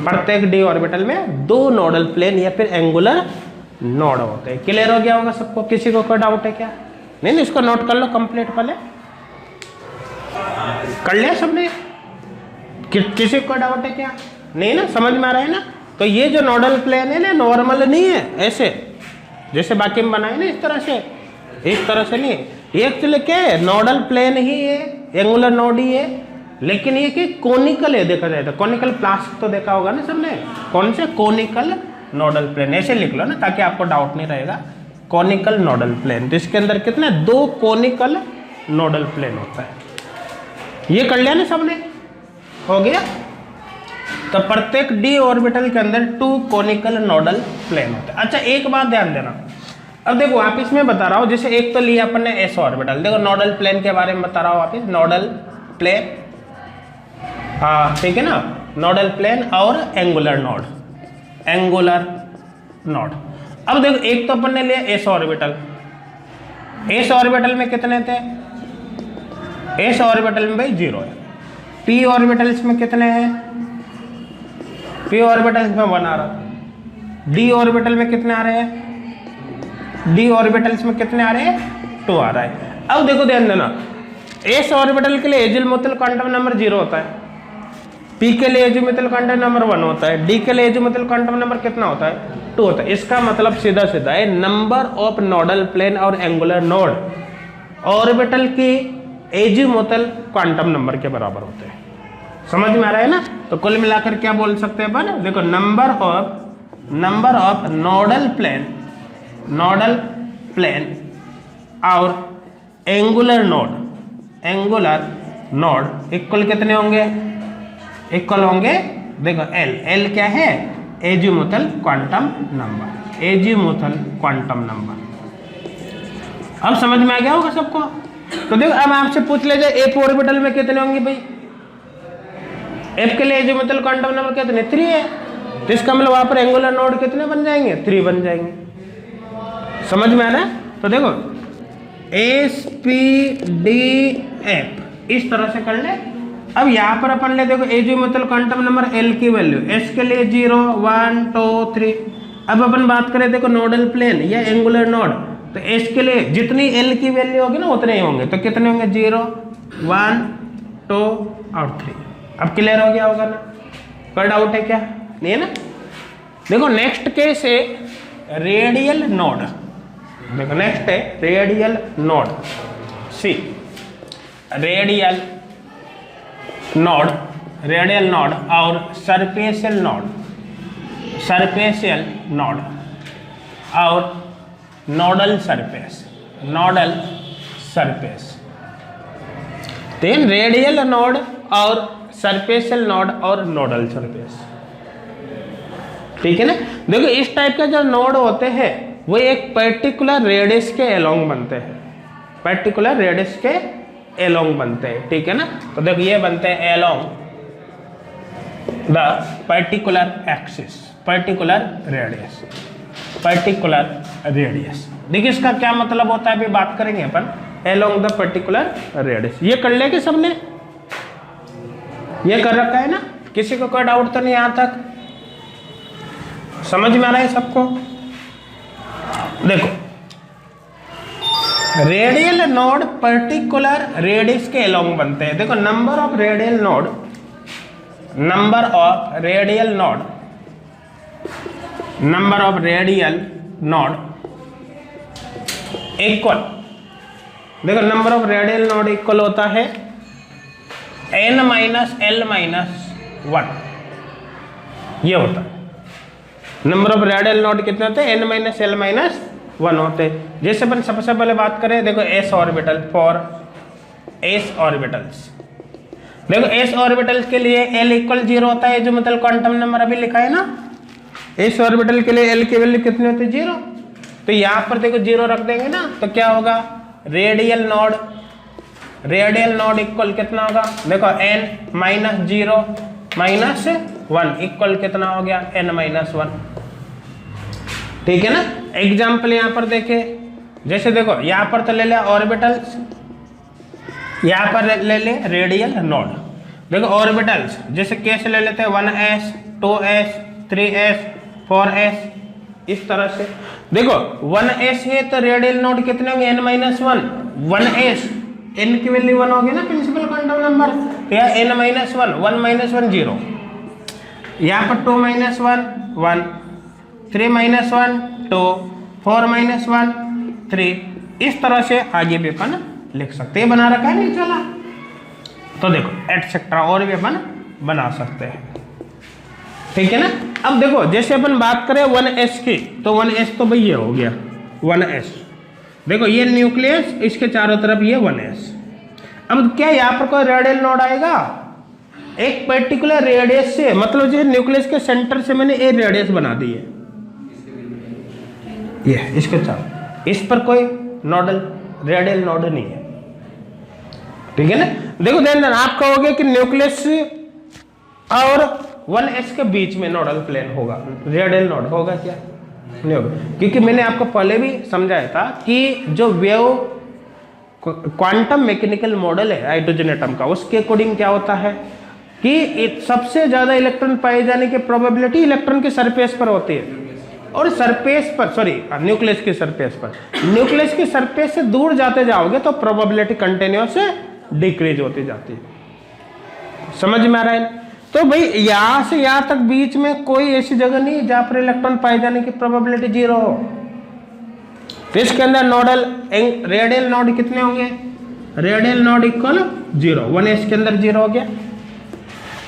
प्रत्येक डी ऑर्बिटल में दो नोडल प्लेन या फिर एंगुलर नोड होते हैं। क्लियर हो गया होगा सबको? किसी को कोई डाउट है क्या? नहीं, इसको नोट कर लो कंप्लीट, पहले कर लिया सबने? किसी को डाउट है क्या? नहीं ना, समझ में आ रहा है ना। तो ये जो नोडल प्लेन है ना, नॉर्मल नहीं है ऐसे जैसे बाकी में बनाए ना, इस तरह से, इस तरह से नहीं। एक्चुअली क्या है, नोडल प्लेन ही है, एंगुलर नोड ही है, लेकिन ये कि कोनिकल है, देखा जाए तो कोनिकल प्लास्ट तो देखा होगा ना सबने, कौन से कोनिकल नोडल प्लेन, ऐसे लिख लो ना ताकि आपको डाउट नहीं रहेगा। कोनिकल नोडल प्लेन, तो इसके अंदर कितने, 2 कोनिकल नोडल प्लेन होता है। ये कर लिया ना सबने, हो गया। तो प्रत्येक d ऑर्बिटल के अंदर 2 कोनिकल नोडल प्लेन होते हैं। अच्छा एक बात ध्यान देना, अब देखो वापिस मैं बता रहा हूँ, जैसे एक तो लिया अपन ने s ऑर्बिटल, देखो नोडल प्लेन के बारे में बता रहा हूँ वापिस, नोडल प्लेन, हाँ ठीक है ना, नोडल प्लेन और एंगुलर नोड, एंगुलर नोड। अब देखो एक तो अपन ने लिया s ऑर्बिटल, s ऑर्बिटल में कितने थे, s ऑर्बिटल में भाई 0 है। p ऑर्बिटल्स में कितने हैं, p ऑर्बिटल्स में 1 आ रहा, d ऑर्बिटल में कितने आ रहे हैं, d ऑर्बिटल्स में कितने आ रहे हैं, 2 आ रहा है। अब देखो ध्यान देना, s ऑर्बिटल के लिए एजिमुथल क्वांटम नंबर 0 होता है, p के लिए एजिमुथल क्वांटम नंबर 1 होता है, d के लिए एजिमुथल क्वांटम नंबर कितना होता है, 2 होता है। इसका मतलब सीधा सीधा है नंबर ऑफ नोडल प्लेन और एंगुलर नोड ऑर्बिटल की एजिमुथल क्वांटम नंबर के बराबर होते हैं। समझ में आ रहा है ना। तो कुल मिलाकर क्या बोल सकते हैं अपन, देखो नंबर ऑफ नोडल प्लेन और एंगुलर नोड इक्वल कितने होंगे, इक्वल होंगे, देखो L क्या है, azimuthal quantum number, azimuthal quantum number. अब समझ में आ गया होगा सबको। तो देखो अब आपसे पूछ ले जाए f ऑर्बिटल में कितने होंगे भाई, f के लिए एजिमुथल क्वांटम नंबर कितने, 3 है, तो इसका मतलब वहां पर एंगुलर नोड कितने बन जाएंगे, 3 बन जाएंगे। समझ में आ रहा है। तो देखो S P D F इस तरह से कर ले। अब यहाँ पर अपन ले देखो एजिमुथल क्वांटम नंबर L की वैल्यू, S के लिए 0 1 2 3। अब अपन बात करें देखो नोडल प्लेन या एंगुलर नोड, तो S के लिए जितनी L की वैल्यू होगी ना उतने ही होंगे, तो कितने होंगे, 0 1 2 और 3। अब क्लियर हो गया होगा ना, कोई डाउट है क्या, नहीं है ना। देखो नेक्स्ट केस है रेडियल नोड, देखो नेक्स्ट है radial node, see radial node और सरफेशियल नोड और nodal surface. Then radial node और सरफेशियल नोड और नोडल सरफेस, ठीक है ना। देखो इस टाइप के जो नोड होते हैं वो एक पर्टिकुलर रेडियस के अलोंग बनते हैं, पर्टिकुलर रेडियस के अलोंग बनते हैं, ठीक है ना। तो देखो ये बनते हैं along the particular axis, particular radius. देखिए इसका क्या मतलब होता है अभी बात करेंगे अपन, अलोंग द पर्टिकुलर रेडियस। ये कर लेंगे सबने, ये कर रखा है ना, किसी को कोई डाउट तो नहीं यहाँ तक, समझ में आ रहा है सबको। देखो रेडियल नोड पर्टिकुलर रेडियस के अलोंग बनते हैं। देखो number of radial node equal, देखो number of radial node equal होता है n माइनस l माइनस 1, ये होता है। नंबर ऑफ रेडियल नोड कितने होते हैं, n माइनस l माइनस 1 होते हैं। जैसे अपन सबसे पहले बात करें देखो s orbital, for s orbitals, देखो s ऑर्बिटल्स के लिए l इक्वल 0 होता है, जो मतलब क्वांटम नंबर अभी लिखा है ना, s ऑर्बिटल के लिए l की वैल्यू कितनी होती है, 0। तो यहाँ पर देखो 0 रख देंगे ना, तो क्या होगा, रेडियल नोड इक्वल कितना होगा, देखो n माइनस 0 माइनस 1 इक्वल कितना हो गया, n माइनस 1, ठीक है ना। एग्जाम्पल यहाँ पर देखे, जैसे देखो यहाँ पर तो ले लिया ऑर्बिटल्स, यहाँ पर ले ले रेडियल नोड। देखो ऑर्बिटल्स जैसे कैसे ले लेते हैं, 1s 2s 3s 4s, इस तरह से। देखो 1s है तो रेडियल नोड कितने होंगे, n माइनस 1, 1s n की वैल्यू 1 होगी ना प्रिंसिपल क्वांटम नंबर, तो यहाँ n माइनस 1 माइनस 1 0, यहाँ पर 2 माइनस 1 3 माइनस 1 2 4 माइनस 1 3, इस तरह से आगे भी अपन लिख सकते हैं, बना रखा है नहीं चला। तो देखो एटसेट्रा और भी अपन बना सकते हैं, ठीक है ना। अब देखो जैसे अपन बात करें 1s की, तो 1s तो भाई ये हो गया 1s, देखो ये न्यूक्लियस, इसके चारों तरफ ये 1s। अब क्या यहाँ पर कोई रेडियल नोड आएगा, एक पर्टिकुलर रेडियस से, मतलब जो न्यूक्लियस के सेंटर से मैंने एक रेडियस बना दी है, ये इसके चारों, इस पर कोई नोडल रेडियल नोड नहीं है, ठीक है ना। देखो ध्यान देना, आप कहोगे कि न्यूक्लियस और 1s के बीच में नोडल प्लेन होगा, रेडियल नोड होगा क्या, नहीं होगा, क्योंकि मैंने आपको पहले भी समझाया था कि जो वेव क्वांटम मैकेनिकल मॉडल है हाइड्रोजन एटम का, उसके अकॉर्डिंग क्या होता है कि सबसे ज्यादा इलेक्ट्रॉन पाए जाने की प्रोबेबिलिटी इलेक्ट्रॉन के सरफेस पर होती है, और सरफेस पर, सॉरी न्यूक्लियस की सरफेस पर, न्यूक्लियस की सरफेस से दूर जाते जाओगे तो प्रोबेबिलिटी कंटिन्यूअस डिक्रीज होती जाती है, समझ में आ रहा है। तो भाई यहां से यहां तक बीच में कोई ऐसी जगह नहीं जहां पर इलेक्ट्रॉन पाए जाने की प्रोबेबिलिटी 0 हो, तो इसके अंदर नोडल रेडियल नोड कितने होंगे, रेडियल नोड इक्वल 0, 1s के अंदर 0 हो गया।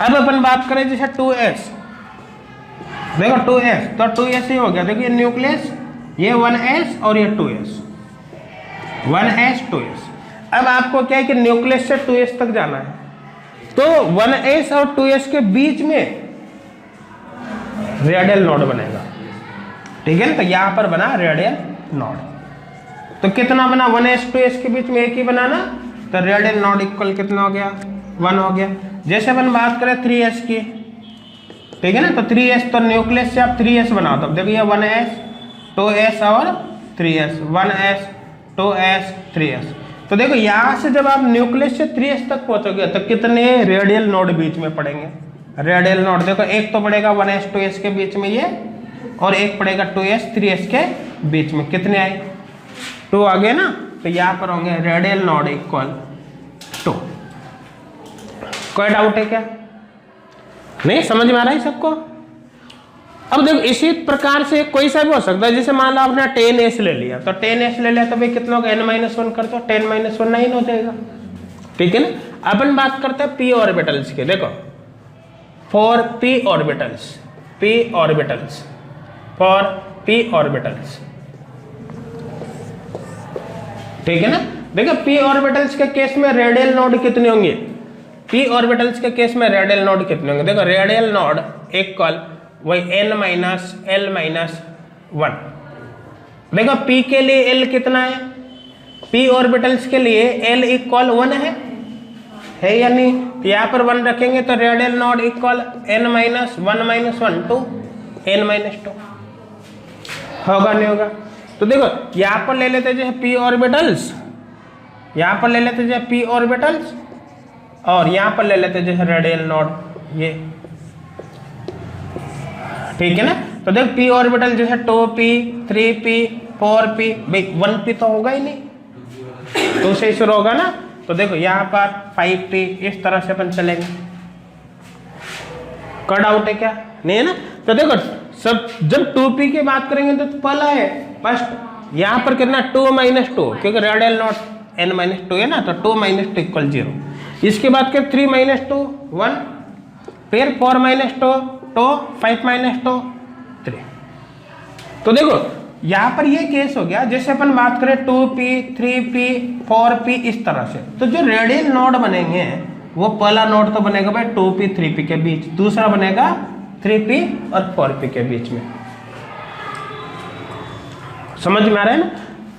अब अपन बात करें जैसे 2s, देखो 2s, तो 2s ही हो गया, देखिए न्यूक्लियस, ये 1s और ये 2s, 1s 2s। अब आपको क्या है कि न्यूक्लियस से 2s तक जाना है, तो 1s और 2s के बीच में रेडियल नोड बनेगा, ठीक है ना। तो यहां पर बना रेडियल नोड, तो कितना बना, 1s 2s के बीच में एक ही बनाना, तो रेडियल नोड इक्वल कितना हो गया, 1 हो गया। जैसे अपन बात करें 3s की, ठीक है ना, तो 3s, तो न्यूक्लियस से आप 3s बना दो, देखिए 1s 2s और 3s, 1s 2s 3s। तो देखो यहां से जब आप न्यूक्लियस से 3s तक पहुंचोगे तो कितने रेडियल नोड बीच में पड़ेंगे, रेडियल नोड देखो एक तो पड़ेगा 1s 2s के बीच में ये, और एक पड़ेगा 2s 3s के बीच में, कितने आए 2 आ गए ना, तो यहां पर होंगे रेडियल नोड इक्वल 2। कोई डाउट है क्या, नहीं समझ में आ रहा है सबको। अब देखो इसी प्रकार से कोई सा भी हो सकता है, जैसे मान लो आपने 10s ले लिया, तो 10s ले लिया तो भाई कितना होगा, n-1 कर दो, 10-1 9 हो जाएगा, ठीक है ना। अपन बात करते हैं p ऑर्बिटल्स के, देखो for p orbitals, for p orbitals, ठीक है ना। देखो p ऑर्बिटल्स के केस में रेडियल नोड कितने होंगे, p ऑर्बिटल्स के केस में रेडियल नोड कितने होंगे, देखो रेडियल नोड इक्वल वही n-1। देखो p के लिए l कितना है, p ऑर्बिटल्स के लिए l इक्वल 1 है या नहीं, तो यहाँ पर 1 रखेंगे तो radial node equal n-1 to n-2 होगा, नहीं होगा। तो देखो यहाँ पर ले लेते जैसे p ऑर्बिटल्स, यहाँ पर ले लेते जैसे p ऑर्बिटल्स, और यहाँ पर ले लेते जैसे रेडियल नोड ये, ठीक है ना। तो देख p ऑर्बिटल जैसे 2p 3p 4p, भाई 1p तो होगा ही नहीं, 2 से शुरू होगा ना, तो देखो यहाँ पर 5p, इस तरह से अपन चलेंगे। कट आउट है क्या, नहीं है ना। तो देखो सब जब 2p की बात करेंगे तो पहला है फर्स्ट, यहाँ पर कितना 2-2, क्योंकि रेडियल नोट n-2 है ना, तो 2-2 इक्वल 0। इसके बाद के 3-2 1, फिर 4-2 2, 5-2 3। तो देखो यहाँ पर ये केस हो गया, जैसे अपन बात करें 2p 3p 4p इस तरह से, तो जो रेडियल नोड बनेंगे वो पहला नोड तो बनेगा भाई 2p 3p के बीच, दूसरा बनेगा 3p और 4p के बीच में, समझ में आ रहा है ना।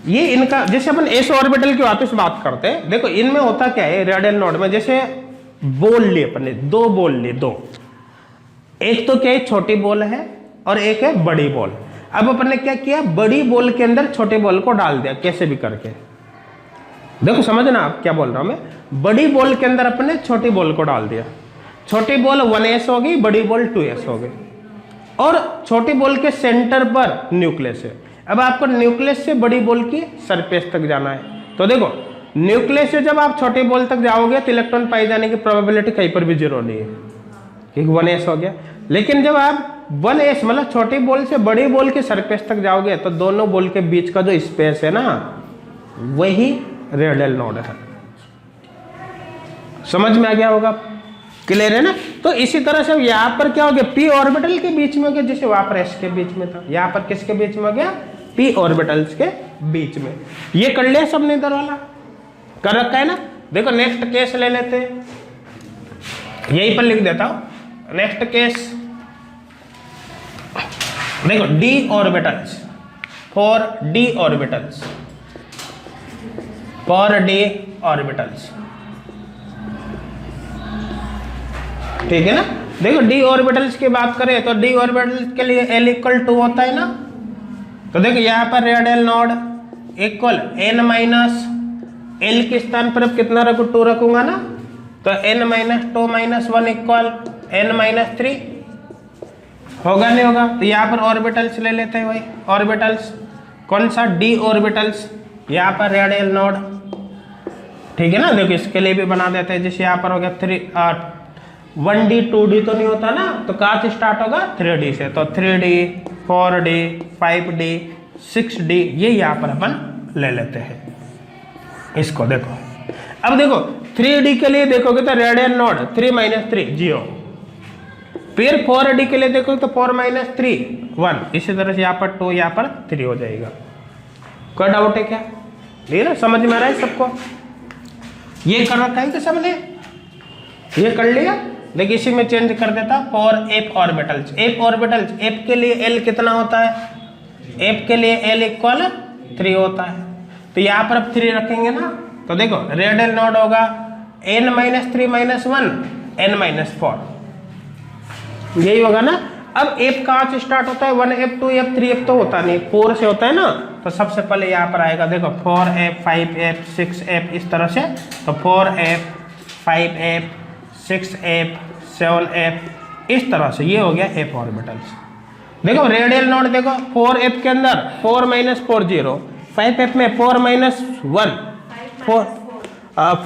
ये इनका जैसे अपन एस ऑर्बिटल की वापस बात करते हैं, देखो इनमें होता क्या है रेडियल नोड में, जैसे बोल लिए अपन ने, 2 बोल लिए, 2, एक तो क्या है छोटी बॉल है और एक है बड़ी बॉल। अब अपन ने क्या किया, बड़ी बॉल के अंदर छोटे बॉल को डाल दिया कैसे भी करके, देखो समझना आप क्या बोल रहा हूं मैं, बड़ी बॉल के अंदर अपन ने छोटी बॉल को डाल दिया, छोटी बॉल 1s हो गई, बड़ी बॉल 2s हो गई, और छोटी बॉल के सेंटर पर न्यूक्लियस है। अब आपको न्यूक्लियस से बड़ी बॉल की सरफेस तक जाना है, तो देखो न्यूक्लियस से जब आप छोटी बॉल तक जाओगे तो इलेक्ट्रॉन पाए जाने की प्रोबेबिलिटी कहीं पर भी 0 नहीं है, क्योंकि 1s हो गया। लेकिन जब आप 1s मतलब छोटी बॉल से बड़ी बॉल के सरफेस तक जाओगे तो दोनों बॉल के बीच का जो स्पेस है ना, वही रेडियल नोड है। समझ में आ गया होगा, क्लियर है ना। तो इसी तरह से यहाँ पर क्या हो गया, p ऑर्बिटल के बीच में हो गया, जैसे वहां पर s के बीच में था, यहाँ पर किसके बीच में हो गया, p ऑर्बिटल्स के बीच में। ये कर लिया सबने इधर वाला, कर रखा है ना। देखो नेक्स्ट केस ले लेते हैं, यहीं पर लिख देता हूं नेक्स्ट केस। देखो d orbitals, for d orbitals, for d orbitals, ठीक है ना। देखो d ऑर्बिटल्स की बात करें तो d ऑर्बिटल्स के लिए l इक्वल टू होता है ना। तो देखो यहाँ पर radial node equal n minus l के स्थान पर अब कितना रखू, 2 रखूंगा ना, तो n minus 2 minus 1 equal n minus 3 होगा, नहीं होगा। तो यहाँ पर ऑर्बिटल्स ले लेते हैं भाई, ऑर्बिटल्स कौन सा, d ऑर्बिटल्स, यहाँ पर रेडियल नोड, ठीक है ना। देखो इसके लिए भी बना देते हैं, जैसे यहाँ पर हो गया 1D 2D तो नहीं होता ना, तो कहाँ से स्टार्ट होगा, 3D से। तो 3D 4D 5D 6D ये यहाँ पर अपन ले लेते हैं इसको। देखो अब देखो 3D के लिए देखोगे तो रेडियल नोड 3 माइनस 3 0, फिर 4D के लिए देखोगे तो 4 माइनस 3 1, इसी तरह से यहाँ पर 2 यहाँ पर 3 हो जाएगा। कोई डाउट है क्या, ठीक है, समझ में आ रहा है सबको। ये कर रखा है कि सबने, ये कर लिया। देखिए इसी में चेंज कर देता for f orbitals, f orbitals, f के लिए l कितना होता है, f के लिए l इक्वल 3 होता है। तो यहाँ पर अब 3 रखेंगे ना, तो देखो रेडियल नोड होगा n minus 3 minus 1 n minus 4, यही होगा ना। अब f कहाँ से स्टार्ट होता है, 1f 2f 3f तो होता नहीं, 4 से होता है ना। तो सबसे पहले यहाँ पर आएगा देखो 4f 5f 6f इस तरह से, तो 4f 5f 6f 7f इस तरह से, ये हो गया f ऑर्बिटल्स। देखो रेडियल नोड देखो 4f के अंदर 4 माइनस 4 0, 5f में 4 माइनस 1 4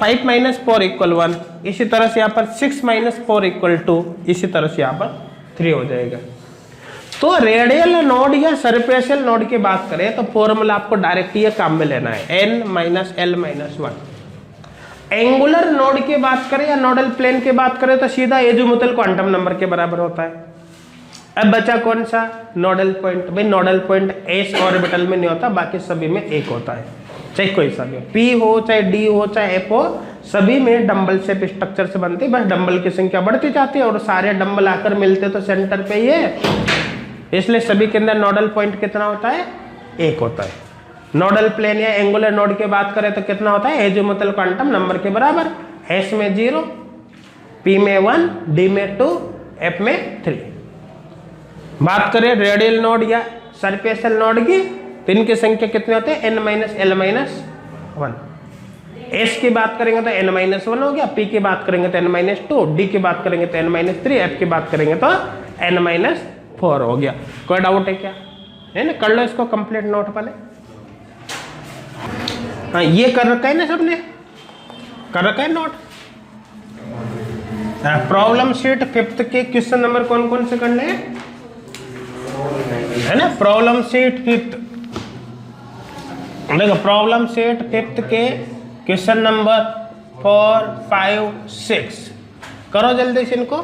5 माइनस 4 इक्वल 1, इसी तरह से यहाँ पर 6 माइनस 4 इक्वल 2, इसी तरह से यहाँ पर 3 हो जाएगा। तो रेडियल नोड या सरफेशियल नोड की बात करें तो फॉर्मूला आपको डायरेक्ट ये काम में लेना है, n minus l minus 1। Angular node की बात करें या नोडल प्लेन की बात करें तो सीधा एजीमुथल क्वांटम नंबर के बराबर होता है। अब बचा कौन सा, नोडल पॉइंट। भाई नोडल पॉइंट s ऑर्बिटल में नहीं होता, बाकी सभी में एक होता है, चाहे कोई सा भी, p हो चाहे d हो चाहे f हो, सभी में डंबल शेप स्ट्रक्चर से बनती है। बस डंबल की संख्या बढ़ती जाती है और सारे डंबल आकर मिलते तो सेंटर पे ही है, इसलिए सभी के अंदर नोडल पॉइंट कितना होता है, 1 होता है। नोडल प्लेन या एंगुलर नोड की बात करें तो कितना होता है, एजीमुथल क्वांटम नंबर के बराबर, s में 0, p में 1, d में 2, f में 3। बात करें रेडियल नोड या सरफेशियल नोड की तो इनकी संख्या कितने होते हैं, n minus l minus 1। s की बात करेंगे तो n माइनस 1 हो गया, p की बात करेंगे तो n माइनस 2, d की बात करेंगे तो n माइनस 3, f की बात करेंगे तो n माइनस 4 हो गया। कोई डाउट है क्या, है ना, कर लो इसको कंप्लीट नोट पहले। हाँ ये कर रखा है ना सबने, कर रखा है नोट। प्रॉब्लम शीट 5th के क्वेश्चन नंबर कौन कौन से करने हैं, है ना। प्रॉब्लम शीट 5th, देखो प्रॉब्लम शीट 5th के क्वेश्चन नंबर 4 5 6 करो जल्दी से इनको।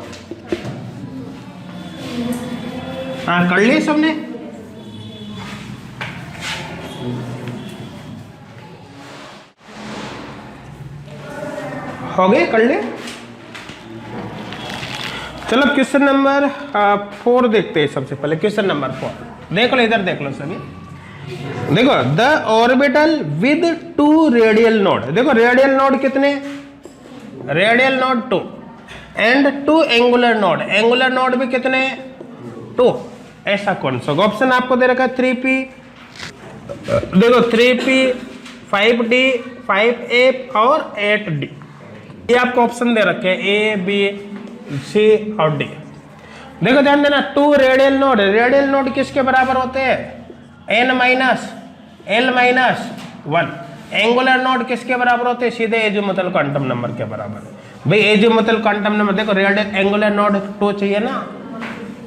हाँ कर लिए सबने, हो गए, कर ले। चलो क्वेश्चन नंबर 4 देखते हैं। सबसे पहले क्वेश्चन नंबर 4 देख लो, इधर देख लो सभी। देखो the orbital with 2 radial node, देखो रेडियल नोड कितने, radial node 2 and 2 angular node, angular node भी कितने 2। ऐसा कौन सा, ऑप्शन आपको दे रखा है 3p, देखो 3p 5d 5f और 8d, ये आपको ऑप्शन दे रखे हैं ए बी सी और डी। देखो ध्यान देना, 2 रेडियल नोड, रेडियल नोड किसके बराबर होते हैं, n minus l minus 1। Angular node किसके बराबर होते हैं, सीधे एजीमुथल क्वांटम नंबर के बराबर। भाई एजीमुथल क्वांटम नंबर देखो, रेडियल एंगुलर नोड 2 चाहिए ना,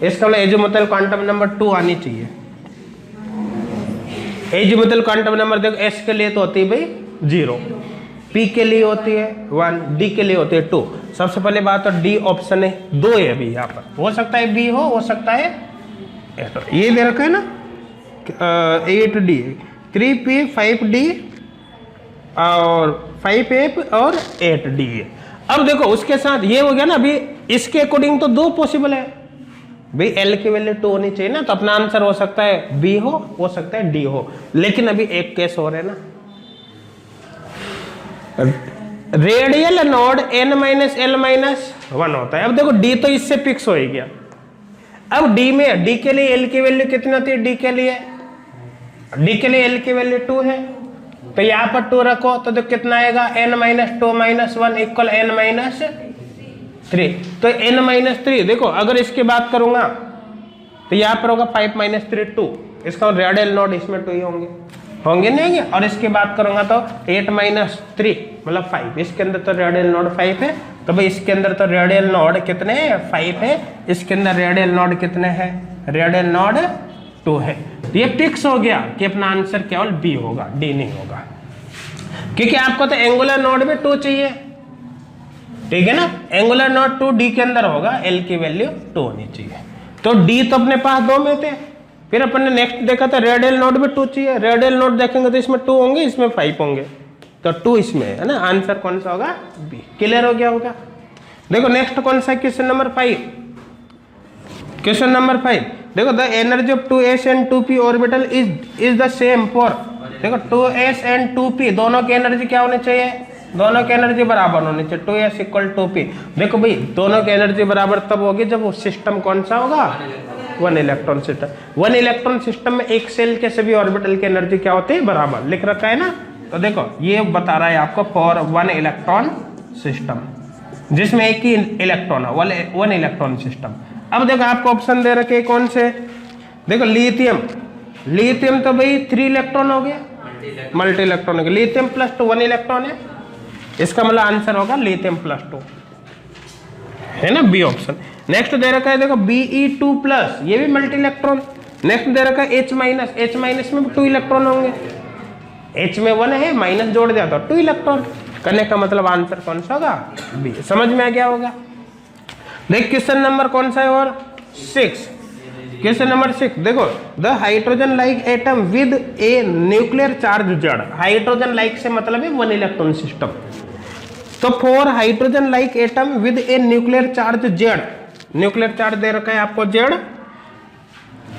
इसका मतलब एजीमुथल क्वांटम नंबर 2 आनी चाहिए। एजीमुथल क्वांटम नंबर देखो s के लिए तो होती है भाई 0, P के लिए होती है 1, D के लिए होती है 2। सबसे पहले बात तो D ऑप्शन है 2 है अभी यहाँ पर, हो सकता है B हो सकता है 8। ये दे रखा है ना 8D, 3P 5D और 5F और 8D है। अब देखो उसके साथ ये हो गया ना, अभी इसके अकॉर्डिंग तो 2 पॉसिबल है भाई, L की वैल्यू 2 होनी चाहिए ना, तो अपना आंसर हो सकता है B हो सकता है D हो। लेकिन अभी एक केस हो रहा है ना, रेडियल नोड n-l-1 होता है। अब देखो D तो इससे फिक्स हो ही गया। अब D में D के लिए L की वैल्यू कितनी होती है? D के लिए L की वैल्यू 2 है, तो यहां पर 2 रखो तो कितना आएगा? n-2 - 1 equal n-3। तो n-3 देखो, अगर इसकी बात करूंगा तो यहां पर होगा 5 - 3 2, इसका रेडियल नोड इसमें 2 ही होंगे नहीं। और इसकी बात करूंगा तो 8 - 3 मतलब 5, इसके अंदर तो रेडियल नोड 5 है, तो भाई इसके अंदर तो रेडियल नोड कितने हैं? 5 है। इसके अंदर रेडियल नोड कितने हैं? रेडियल नोड 2 है। तो ये फिक्स हो गया कि अपना आंसर केवल B होगा, D नहीं होगा, क्योंकि आपको तो एंगुलर नोड में 2 चाहिए, ठीक है ना। एंगुलर नोड 2 D के अंदर होगा, L की वैल्यू 2 होनी चाहिए। तो D तो अपने पास 2 में थे। फिर अपन ने नेक्स्ट देखा था रेडियल नोड में 2 चाहिए, रेडियल नोड देखेंगे तो इसमें 2 होंगे, इसमें 5 होंगे, तो 2 इसमें है ना। आंसर कौन सा होगा? B। क्लियर हो गया होगा। देखो नेक्स्ट कौन सा है? Question number 5। क्वेश्चन नंबर 5 देखो, the energy of 2s and 2p orbital is the same for, देखो 2s and 2p दोनों की एनर्जी क्या होनी चाहिए? दोनों की एनर्जी बराबर होनी चाहिए, 2s = 2p। देखो भाई दोनों की एनर्जी बराबर तब होगी जब वो सिस्टम कौन सा होगा? 1 इलेक्ट्रॉन सिस्टम। 1 इलेक्ट्रॉन सिस्टम में एक सेल के सभी ऑर्बिटल की एनर्जी क्या होती है? बराबर। लिख रखा है ना, तो देखो ये बता रहा है आपको फॉर 1 इलेक्ट्रॉन सिस्टम, जिसमें एक ही इलेक्ट्रॉन है, 1 इलेक्ट्रॉन सिस्टम। अब देखो आपको ऑप्शन दे रखे कौन से? देखो लिथियम तो भाई 3 इलेक्ट्रॉन हो गया, मल्टी इलेक्ट्रॉन हो गया, लिथियम +2 1 इलेक्ट्रॉन है, इसका मतलब आंसर होगा लिथियम +2 है ना, बी ऑप्शन। नेक्स्ट दे रखा है देखो Be2+, ये भी मल्टी इलेक्ट्रॉन। नेक्स्ट दे रखा है H-, में भी 2 इलेक्ट्रॉन होंगे, H में 1 है, माइनस जोड़ दिया तो 2 इलेक्ट्रॉन, करने का मतलब आंसर कौन सा होगा? बी। समझ में आ गया होगा। देख क्वेश्चन नंबर कौन सा है? और 6। क्वेश्चन नंबर 6 देखो, the hydrogen like atom with a nuclear charge Z। Hydrogen like से मतलब है 1 इलेक्ट्रॉन सिस्टम, तो for hydrogen like atom with a nuclear charge Z, nuclear charge दे रखा है आपको Z।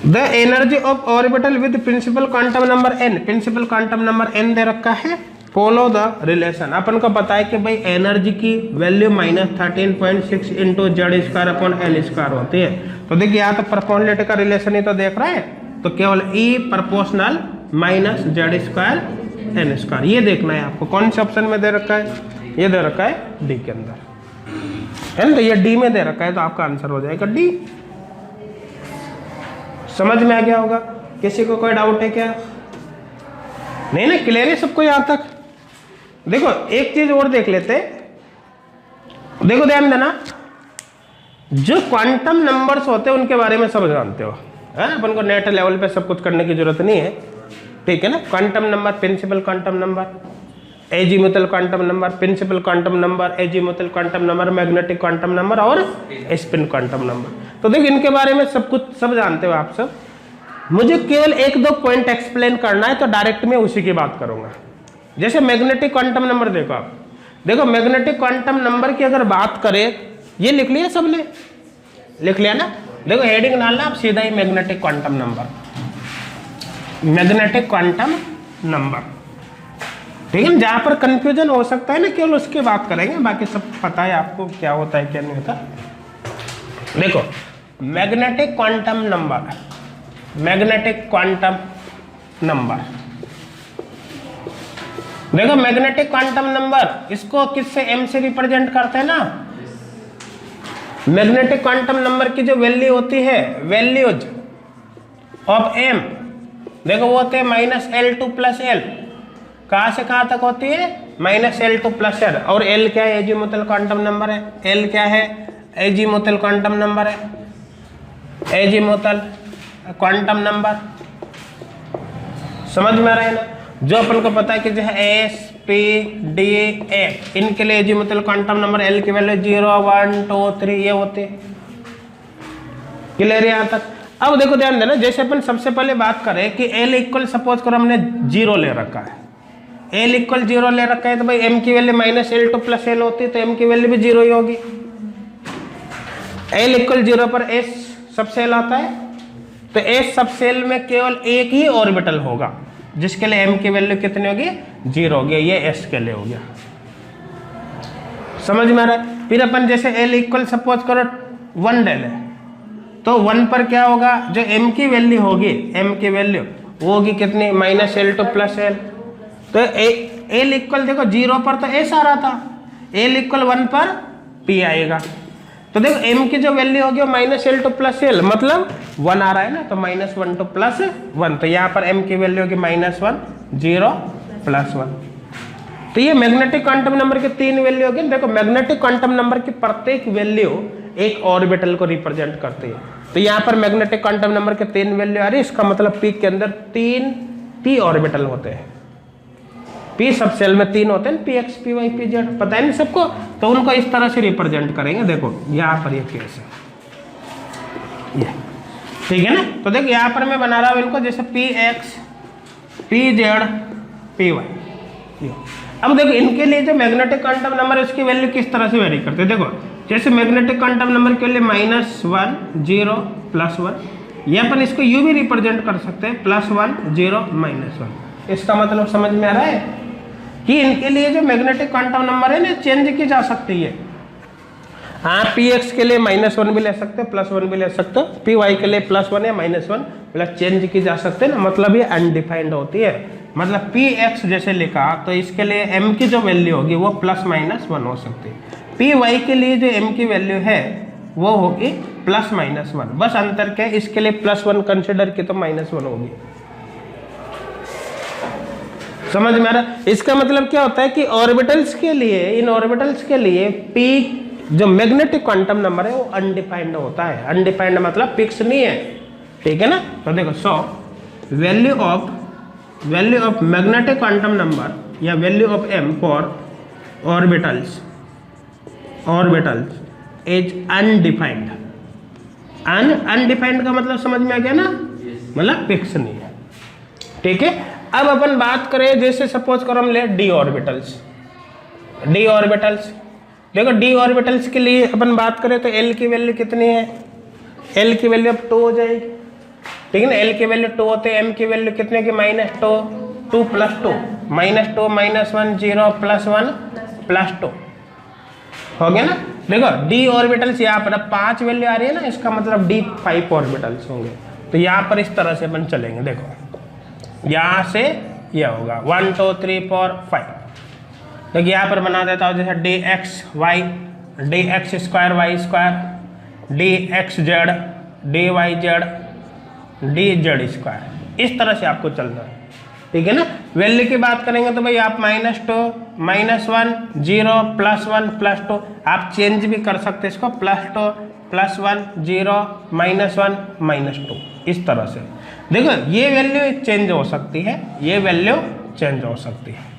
The energy of orbital with principal quantum number n, principal quantum number n दे रखा है। फॉलो द रिलेशन, अपन को पता है कि भाई एनर्जी की वैल्यू -13.6 × Z² होती है। तो देखिए यहाँ तो प्रोपोर्शनलिटी का रिलेशन ही तो देख रहा है, तो केवल E प्रोपोर्शनल -Z²n², ये देखना है आपको। कौन से ऑप्शन में दे रखा है? ये दे रखा है D के अंदर, है ना, तो ये D में दे रखा है, तो आपका आंसर हो जाएगा D। समझ में आ गया होगा। किसी को कोई डाउट है क्या? नहीं ना, क्लियर है सबको यहाँ तक। देखो एक चीज और देख लेते, देखो ध्यान देना, जो क्वांटम नंबर्स होते हैं उनके बारे में सब जानते हो, है अपन को नेट लेवल पे सब कुछ करने की जरूरत नहीं है, ठीक है ना। Quantum number, principal quantum number, azimuthal quantum number, principal quantum number, azimuthal quantum number, magnetic quantum number और स्पिन क्वांटम नंबर। तो देखो इनके बारे में सब कुछ सब जानते हो आप सब। मुझे केवल 1-2 पॉइंट एक्सप्लेन करना है, तो डायरेक्ट में उसी की बात करूंगा। जैसे मैग्नेटिक क्वांटम नंबर देखो आप, देखो मैग्नेटिक क्वांटम नंबर की अगर बात करें, ये लिख लिया सबने? लिख लिया ना। देखो हेडिंग डालना आप सीधा ही magnetic quantum number, magnetic quantum number, ठीक है ना। जहां पर कंफ्यूजन हो सकता है ना, केवल उसकी बात करेंगे, बाकी सब पता है आपको क्या होता है क्या नहीं होता। देखो magnetic quantum number, magnetic quantum number, देखो मैग्नेटिक क्वांटम नंबर इसको किससे? m से रिप्रेजेंट करते हैं ना। मैग्नेटिक क्वांटम नंबर की जो वैल्यू होती है, वैल्यूज ऑफ m, देखो वो होते हैं -L2 + L। कहां से कहां तक होती है? -L2 + L। और L क्या है? एजीमुथल क्वांटम नंबर है। L क्या है? एजीमुथल क्वांटम नंबर है, एजीमुथल क्वांटम नंबर। समझ में आ रहा है ना। जो अपन को पता है कि जो है एस पी डी एफ, इनके लिए जी मतलब क्वांटम नंबर एल की वैल्यू 0 1 2 3 ये होते हैं। क्लियर है यहाँ तक? अब देखो ध्यान देना, जैसे अपन सबसे पहले बात करें कि एल इक्वल सपोज करो हमने 0 ले रखा है, एल इक्वल 0 ले रखा है तो भाई एम की value minus L two plus L होती है, तो एम की वैल्यू भी 0 ही होगी। एल इक्वल 0 पर एस सब सेल आता है, तो एस सब सेल में केवल एक ही ऑर्बिटल होगा जिसके लिए एम की वैल्यू कितनी होगी 0 होगी, ये एस के लिए हो गया। समझ में आ रहा है? फिर अपन जैसे एल इक्वल सपोज करो 1 ले ले, तो 1 पर क्या होगा, जो m की वैल्यू होगी, m की वैल्यू वो होगी कितनी minus L two plus L. तो एल इक्वल देखो 0 पर तो s आ रहा था, एल इक्वल 1 पर p आएगा। तो देखो m की जो वैल्यू होगी वो minus L two plus L, मतलब 1 आ रहा है ना, तो माइनस 1 टू प्लस 1, तो यहाँ पर m की वैल्यू होगी माइनस 1 0 प्लस 1। तो ये मैग्नेटिक क्वांटम नंबर के 3 वैल्यू होगी। देखो मैग्नेटिक क्वांटम नंबर की प्रत्येक वैल्यू एक ऑर्बिटल को रिप्रेजेंट करती है। तो यहाँ पर मैग्नेटिक क्वांटम नंबर के 3 वैल्यू आ रही है, इसका मतलब p के अंदर 3 p ऑर्बिटल होते हैं। p सब सेल में 3 होते हैं, px py pz, पता है नहीं सबको, तो उनको इस तरह से रिप्रेजेंट करेंगे। देखो यहाँ पर ये केस है, ये ठीक है ना। तो देखो यहाँ पर मैं बना रहा हूँ इनको जैसे px pz py। अब देखो इनके लिए जो मैग्नेटिक क्वांटम नंबर है उसकी वैल्यू किस तरह से वेरी करते हैं। देखो जैसे मैग्नेटिक क्वांटम नंबर के लिए -1 0 +1, ये अपन इसको यू भी रिप्रेजेंट कर सकते हैं +1 0 -1। इसका मतलब समझ में आ रहा है कि इनके लिए जो मैग्नेटिक क्वांटम नंबर है ना चेंज की जा सकती है। हाँ px के लिए -1 भी ले सकते हो, +1 भी ले सकते हो, py के लिए +1 या -1 प्लस चेंज की जा सकते हैं ना, मतलब ये अनडिफाइंड होती है। मतलब px जैसे लिखा तो इसके लिए m की जो वैल्यू होगी वो +-1 हो सकती है, py के लिए जो m की वैल्यू है वो होगी +-1, बस अंतर क्या है, इसके लिए +1 कंसिडर की तो -1 होगी। समझ में आ रहा है? इसका मतलब क्या होता है कि ऑर्बिटल्स के लिए, इन ऑर्बिटल्स के लिए p जो मैग्नेटिक क्वांटम नंबर है वो अनडिफाइंड होता है। अनडिफाइंड मतलब फिक्स नहीं है, ठीक है ना। तो देखो so value of magnetic quantum number या value of m for orbitals is undefined. Undefined का मतलब समझ में आ गया ना, मतलब फिक्स नहीं है, ठीक है। अब अपन बात करें जैसे सपोज करो हम ले d ऑर्बिटल्स। देखो d ऑर्बिटल्स के लिए अपन बात करें तो l की वैल्यू कितनी है, l की वैल्यू अब 2 हो जाएगी, ठीक है ना। l की वैल्यू 2 होते हैं, m की वैल्यू कितने की -2 2 + 2 -2 -1 0 +1 +2 हो गया ना। देखो d ऑर्बिटल्स यहाँ पर अब 5 वैल्यू आ रही है ना, इसका मतलब d 5 ऑर्बिटल्स होंगे। तो यहाँ पर इस तरह से अपन चलेंगे। देखो यहाँ से यह होगा 1 2 3 4 5। देखिए यहाँ पर बना देता हूँ जैसे dx y dx² y² dxz dyz dz², इस तरह से आपको चलना है, ठीक है ना। वैल्यू की बात करेंगे तो भाई आप -2 -1 0 +1 +2, आप चेंज भी कर सकते हैं इसको +2 +1 0 -1 -2, इस तरह से। देखो ये वैल्यू चेंज हो सकती है, ये वैल्यू चेंज हो सकती है।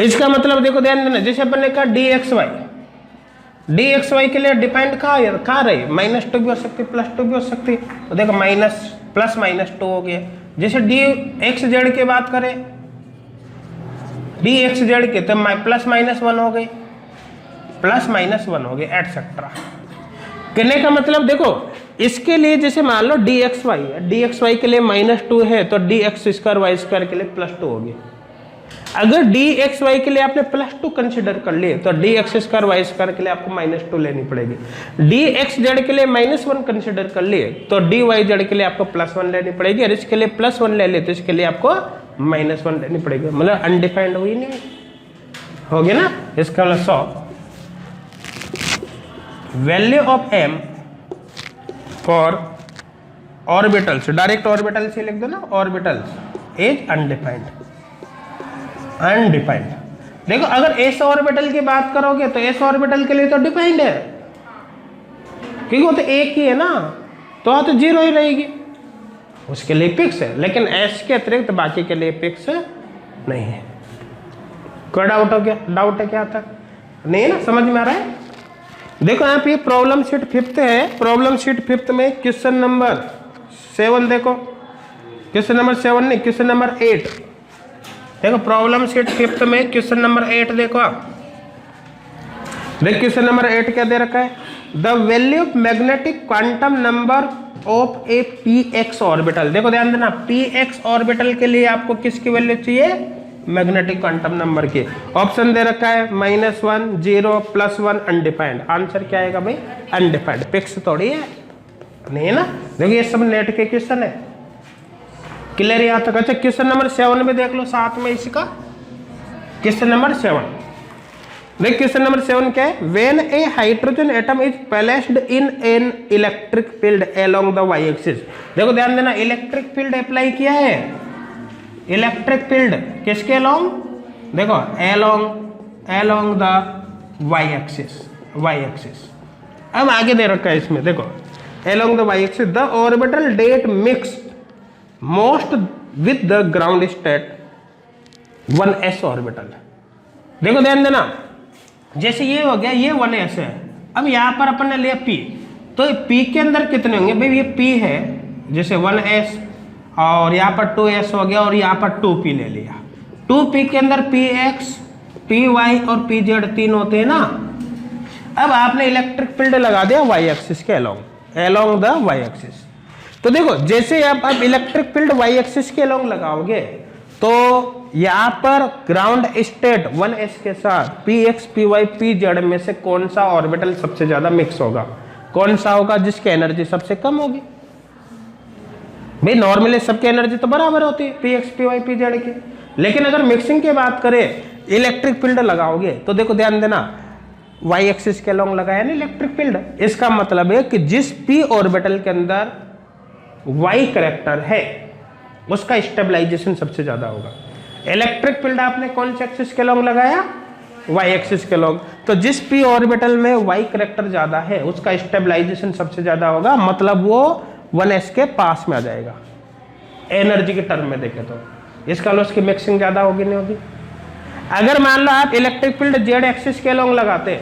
इसका मतलब देखो ध्यान देना, जैसे अपन ने कहा dxy के लिए डिपेंड कहाँ रही, -2 भी हो सकती है +2 भी हो सकती है। तो देखो +-2 हो गया। जैसे dxz की बात करें, dxz के तो +-1 हो गई, +-1 हो गई एटसेट्रा। कहने का मतलब देखो इसके लिए जैसे मान लो dxy है, dxy के लिए -2 है तो dx² y² के लिए +2 होगी। अगर dxy के लिए आपने +2 कंसिडर कर लिए तो dx² y² के लिए आपको -2 लेनी पड़ेगी। dxz के लिए -1 कंसिडर कर लिए तो dyz के लिए आपको +1 लेनी पड़ेगी, और इसके लिए +1 ले लिए तो इसके लिए आपको -1 लेनी पड़ेगी। मतलब अनडिफाइंड हुई नहीं, हो गया ना। इसका मतलब value of m for orbitals, direct orbitals ही लिख दो ना, ऑर्बिटल्स इज अनडिफाइंड। देखो अगर s ऑर्बिटल की बात करोगे तो s ऑर्बिटल के लिए तो डिफाइंड है, क्योंकि वो तो एक ही है ना, तो वहां तो 0 ही रहेगी। उसके लिए फिक्स है, लेकिन एस के अतिरिक्त बाकी के लिए फिक्स नहीं है। कोई डाउट हो गया? डाउट है क्या तक? नहीं है ना? समझ में आ रहा है? देखो यहाँ पे प्रॉब्लम शीट 5 है। प्रॉब्लम शीट 5 में क्वेश्चन नंबर 7 देखो, क्वेश्चन नंबर 7 नहीं, क्वेश्चन नंबर 8 देखो। प्रॉब्लम शीट 5 में क्वेश्चन नंबर 8 देखो आप। देख क्वेश्चन नंबर 8 क्या दे रखा है? The value of magnetic quantum number of A P x orbital. देखो ध्यान देना, पी एक्स ऑर्बिटल के लिए आपको किसकी वैल्यू चाहिए? मैग्नेटिक क्वांटम नंबर की। ऑप्शन दे रखा है -1, 0, +1, अनडिफाइंड। आंसर क्या आएगा भाई? अनडिफाइंड। फिक्स थोड़ी है, नहीं है ना? देखो ये सब नेट के क्वेश्चन है, क्लियर यहाँ तक? अच्छा क्वेश्चन नंबर 7 में देख लो साथ में इसका। क्वेश्चन नंबर 7 देख, क्वेश्चन नंबर 7 क्या है? When a hydrogen atom is placed in an electric field along the y axis. देखो ध्यान देना, इलेक्ट्रिक फील्ड अप्लाई किया है। इलेक्ट्रिक फील्ड किसके अलोंग? देखो अलोंग द वाई एक्सिस। अब आगे दे रखा है इसमें, देखो along the y axis the orbital that mix most with the ground state 1s orbital. देखो ध्यान देना, जैसे ये हो गया, ये 1s है। अब यहाँ पर अपन ने लिया p, तो p के अंदर कितने होंगे भाई? ये p है, जैसे 1s और यहाँ पर 2s हो गया और यहाँ पर 2p ले लिया। 2p के अंदर px, py और pz 3 होते हैं ना। अब आपने इलेक्ट्रिक फील्ड लगा दिया y एक्सिस के अलोंग द y एक्सिस। तो देखो जैसे आप अब इलेक्ट्रिक फील्ड y एक्सिस के अलोंग लगाओगे तो यहाँ पर ग्राउंड स्टेट 1s के साथ px, py, pz में से कौन सा ऑर्बिटल सबसे ज्यादा मिक्स होगा? कौन सा होगा जिसकी एनर्जी सबसे कम होगी? भाई नॉर्मली सबकी एनर्जी तो बराबर होती है px, py, pz की, लेकिन अगर मिक्सिंग की बात करें इलेक्ट्रिक फील्ड लगाओगे तो देखो ध्यान देना, y एक्सिस के अलोंग लगाया ना इलेक्ट्रिक फील्ड। इसका मतलब है कि जिस p ऑर्बिटल के अंदर y करेक्टर है उसका स्टेबलाइजेशन सबसे ज्यादा होगा। इलेक्ट्रिक फील्ड आपने कौन से एक्सिस के अलोंग लगाया? y एक्सिस के अलोंग। तो जिस p ऑर्बिटल में y करेक्टर ज्यादा है उसका स्टेबलाइजेशन सबसे ज्यादा होगा, मतलब वो 1s के पास में आ जाएगा एनर्जी के टर्म में देखे तो। इसका लो उसकी मिक्सिंग ज्यादा होगी नहीं होगी? अगर मान लो आप इलेक्ट्रिक फील्ड z एक्सिस के अलोंग लगाते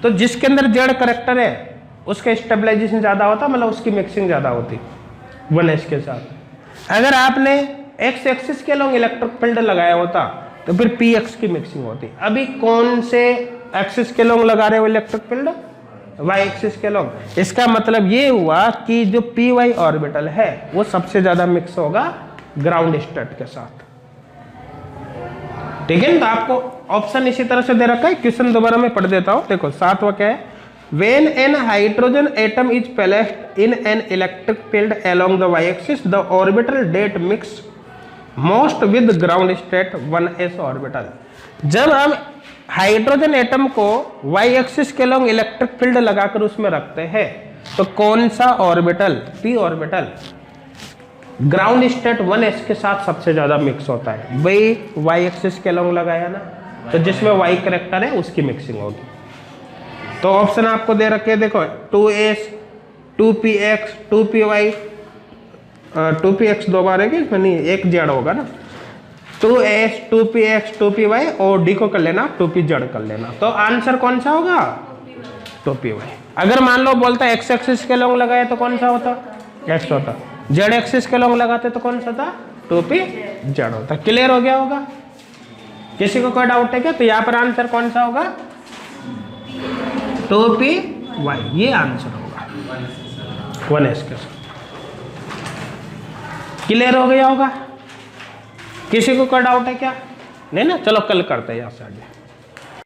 तो जिसके अंदर z करेक्टर है उसका स्टेबलाइजेशन ज्यादा होता, मतलब उसकी मिक्सिंग ज्यादा होती 1s के साथ। अगर आपने x एक्सिस के अलोंग इलेक्ट्रिक फील्ड लगाया होता तो फिर px की मिक्सिंग होती। अभी कौन से एक्सिस के अलोंग लगा रहे हो इलेक्ट्रिक फील्ड? y एक्सिस के अलोंग। इसका मतलब ये हुआ कि जो py ऑर्बिटल है वो सबसे ज्यादा मिक्स होगा ग्राउंड स्टेट के साथ, ठीक है? तो आपको ऑप्शन इसी तरह से दे रखा है। क्वेश्चन दोबारा मैं पढ़ देता हूं, देखो 7वां क्या है? When an hydrogen atom is placed in an electric field along the y-axis, the orbital date mix most with ground state 1s orbital। जब हम हाइड्रोजन एटम को y एक्सिस के अलोंग इलेक्ट्रिक फील्ड लगाकर उसमें रखते हैं तो कौन सा orbital, p orbital, ground state 1s के साथ सबसे ज्यादा मिक्स होता है? भाई y एक्सिस के अलोंग लगाया ना, तो जिसमें y करेक्टर है उसकी मिक्सिंग होगी। तो ऑप्शन आपको दे रखे, देखो 2s, 2px, 2py, 2px दो बार है कि इसमें नहीं, एक जेड होगा ना, 2s, 2px, 2py और d को कर लेना 2pz कर लेना। तो आंसर कौन सा होगा? 2py। अगर मान लो बोलता x एक्सिस के अलोंग लगाए तो कौन सा होता? x होता। z एक्सिस के अलोंग लगाते तो कौन सा था? 2pz होता। क्लियर हो गया होगा? किसी को कोई डाउट है क्या? तो यहाँ पर आंसर कौन सा होगा? 2py, ये आंसर होगा 1s के साथ। क्लियर हो गया होगा? किसी को कोई डाउट है क्या? नहीं ना? चलो कल करते हैं यहाँ से आगे।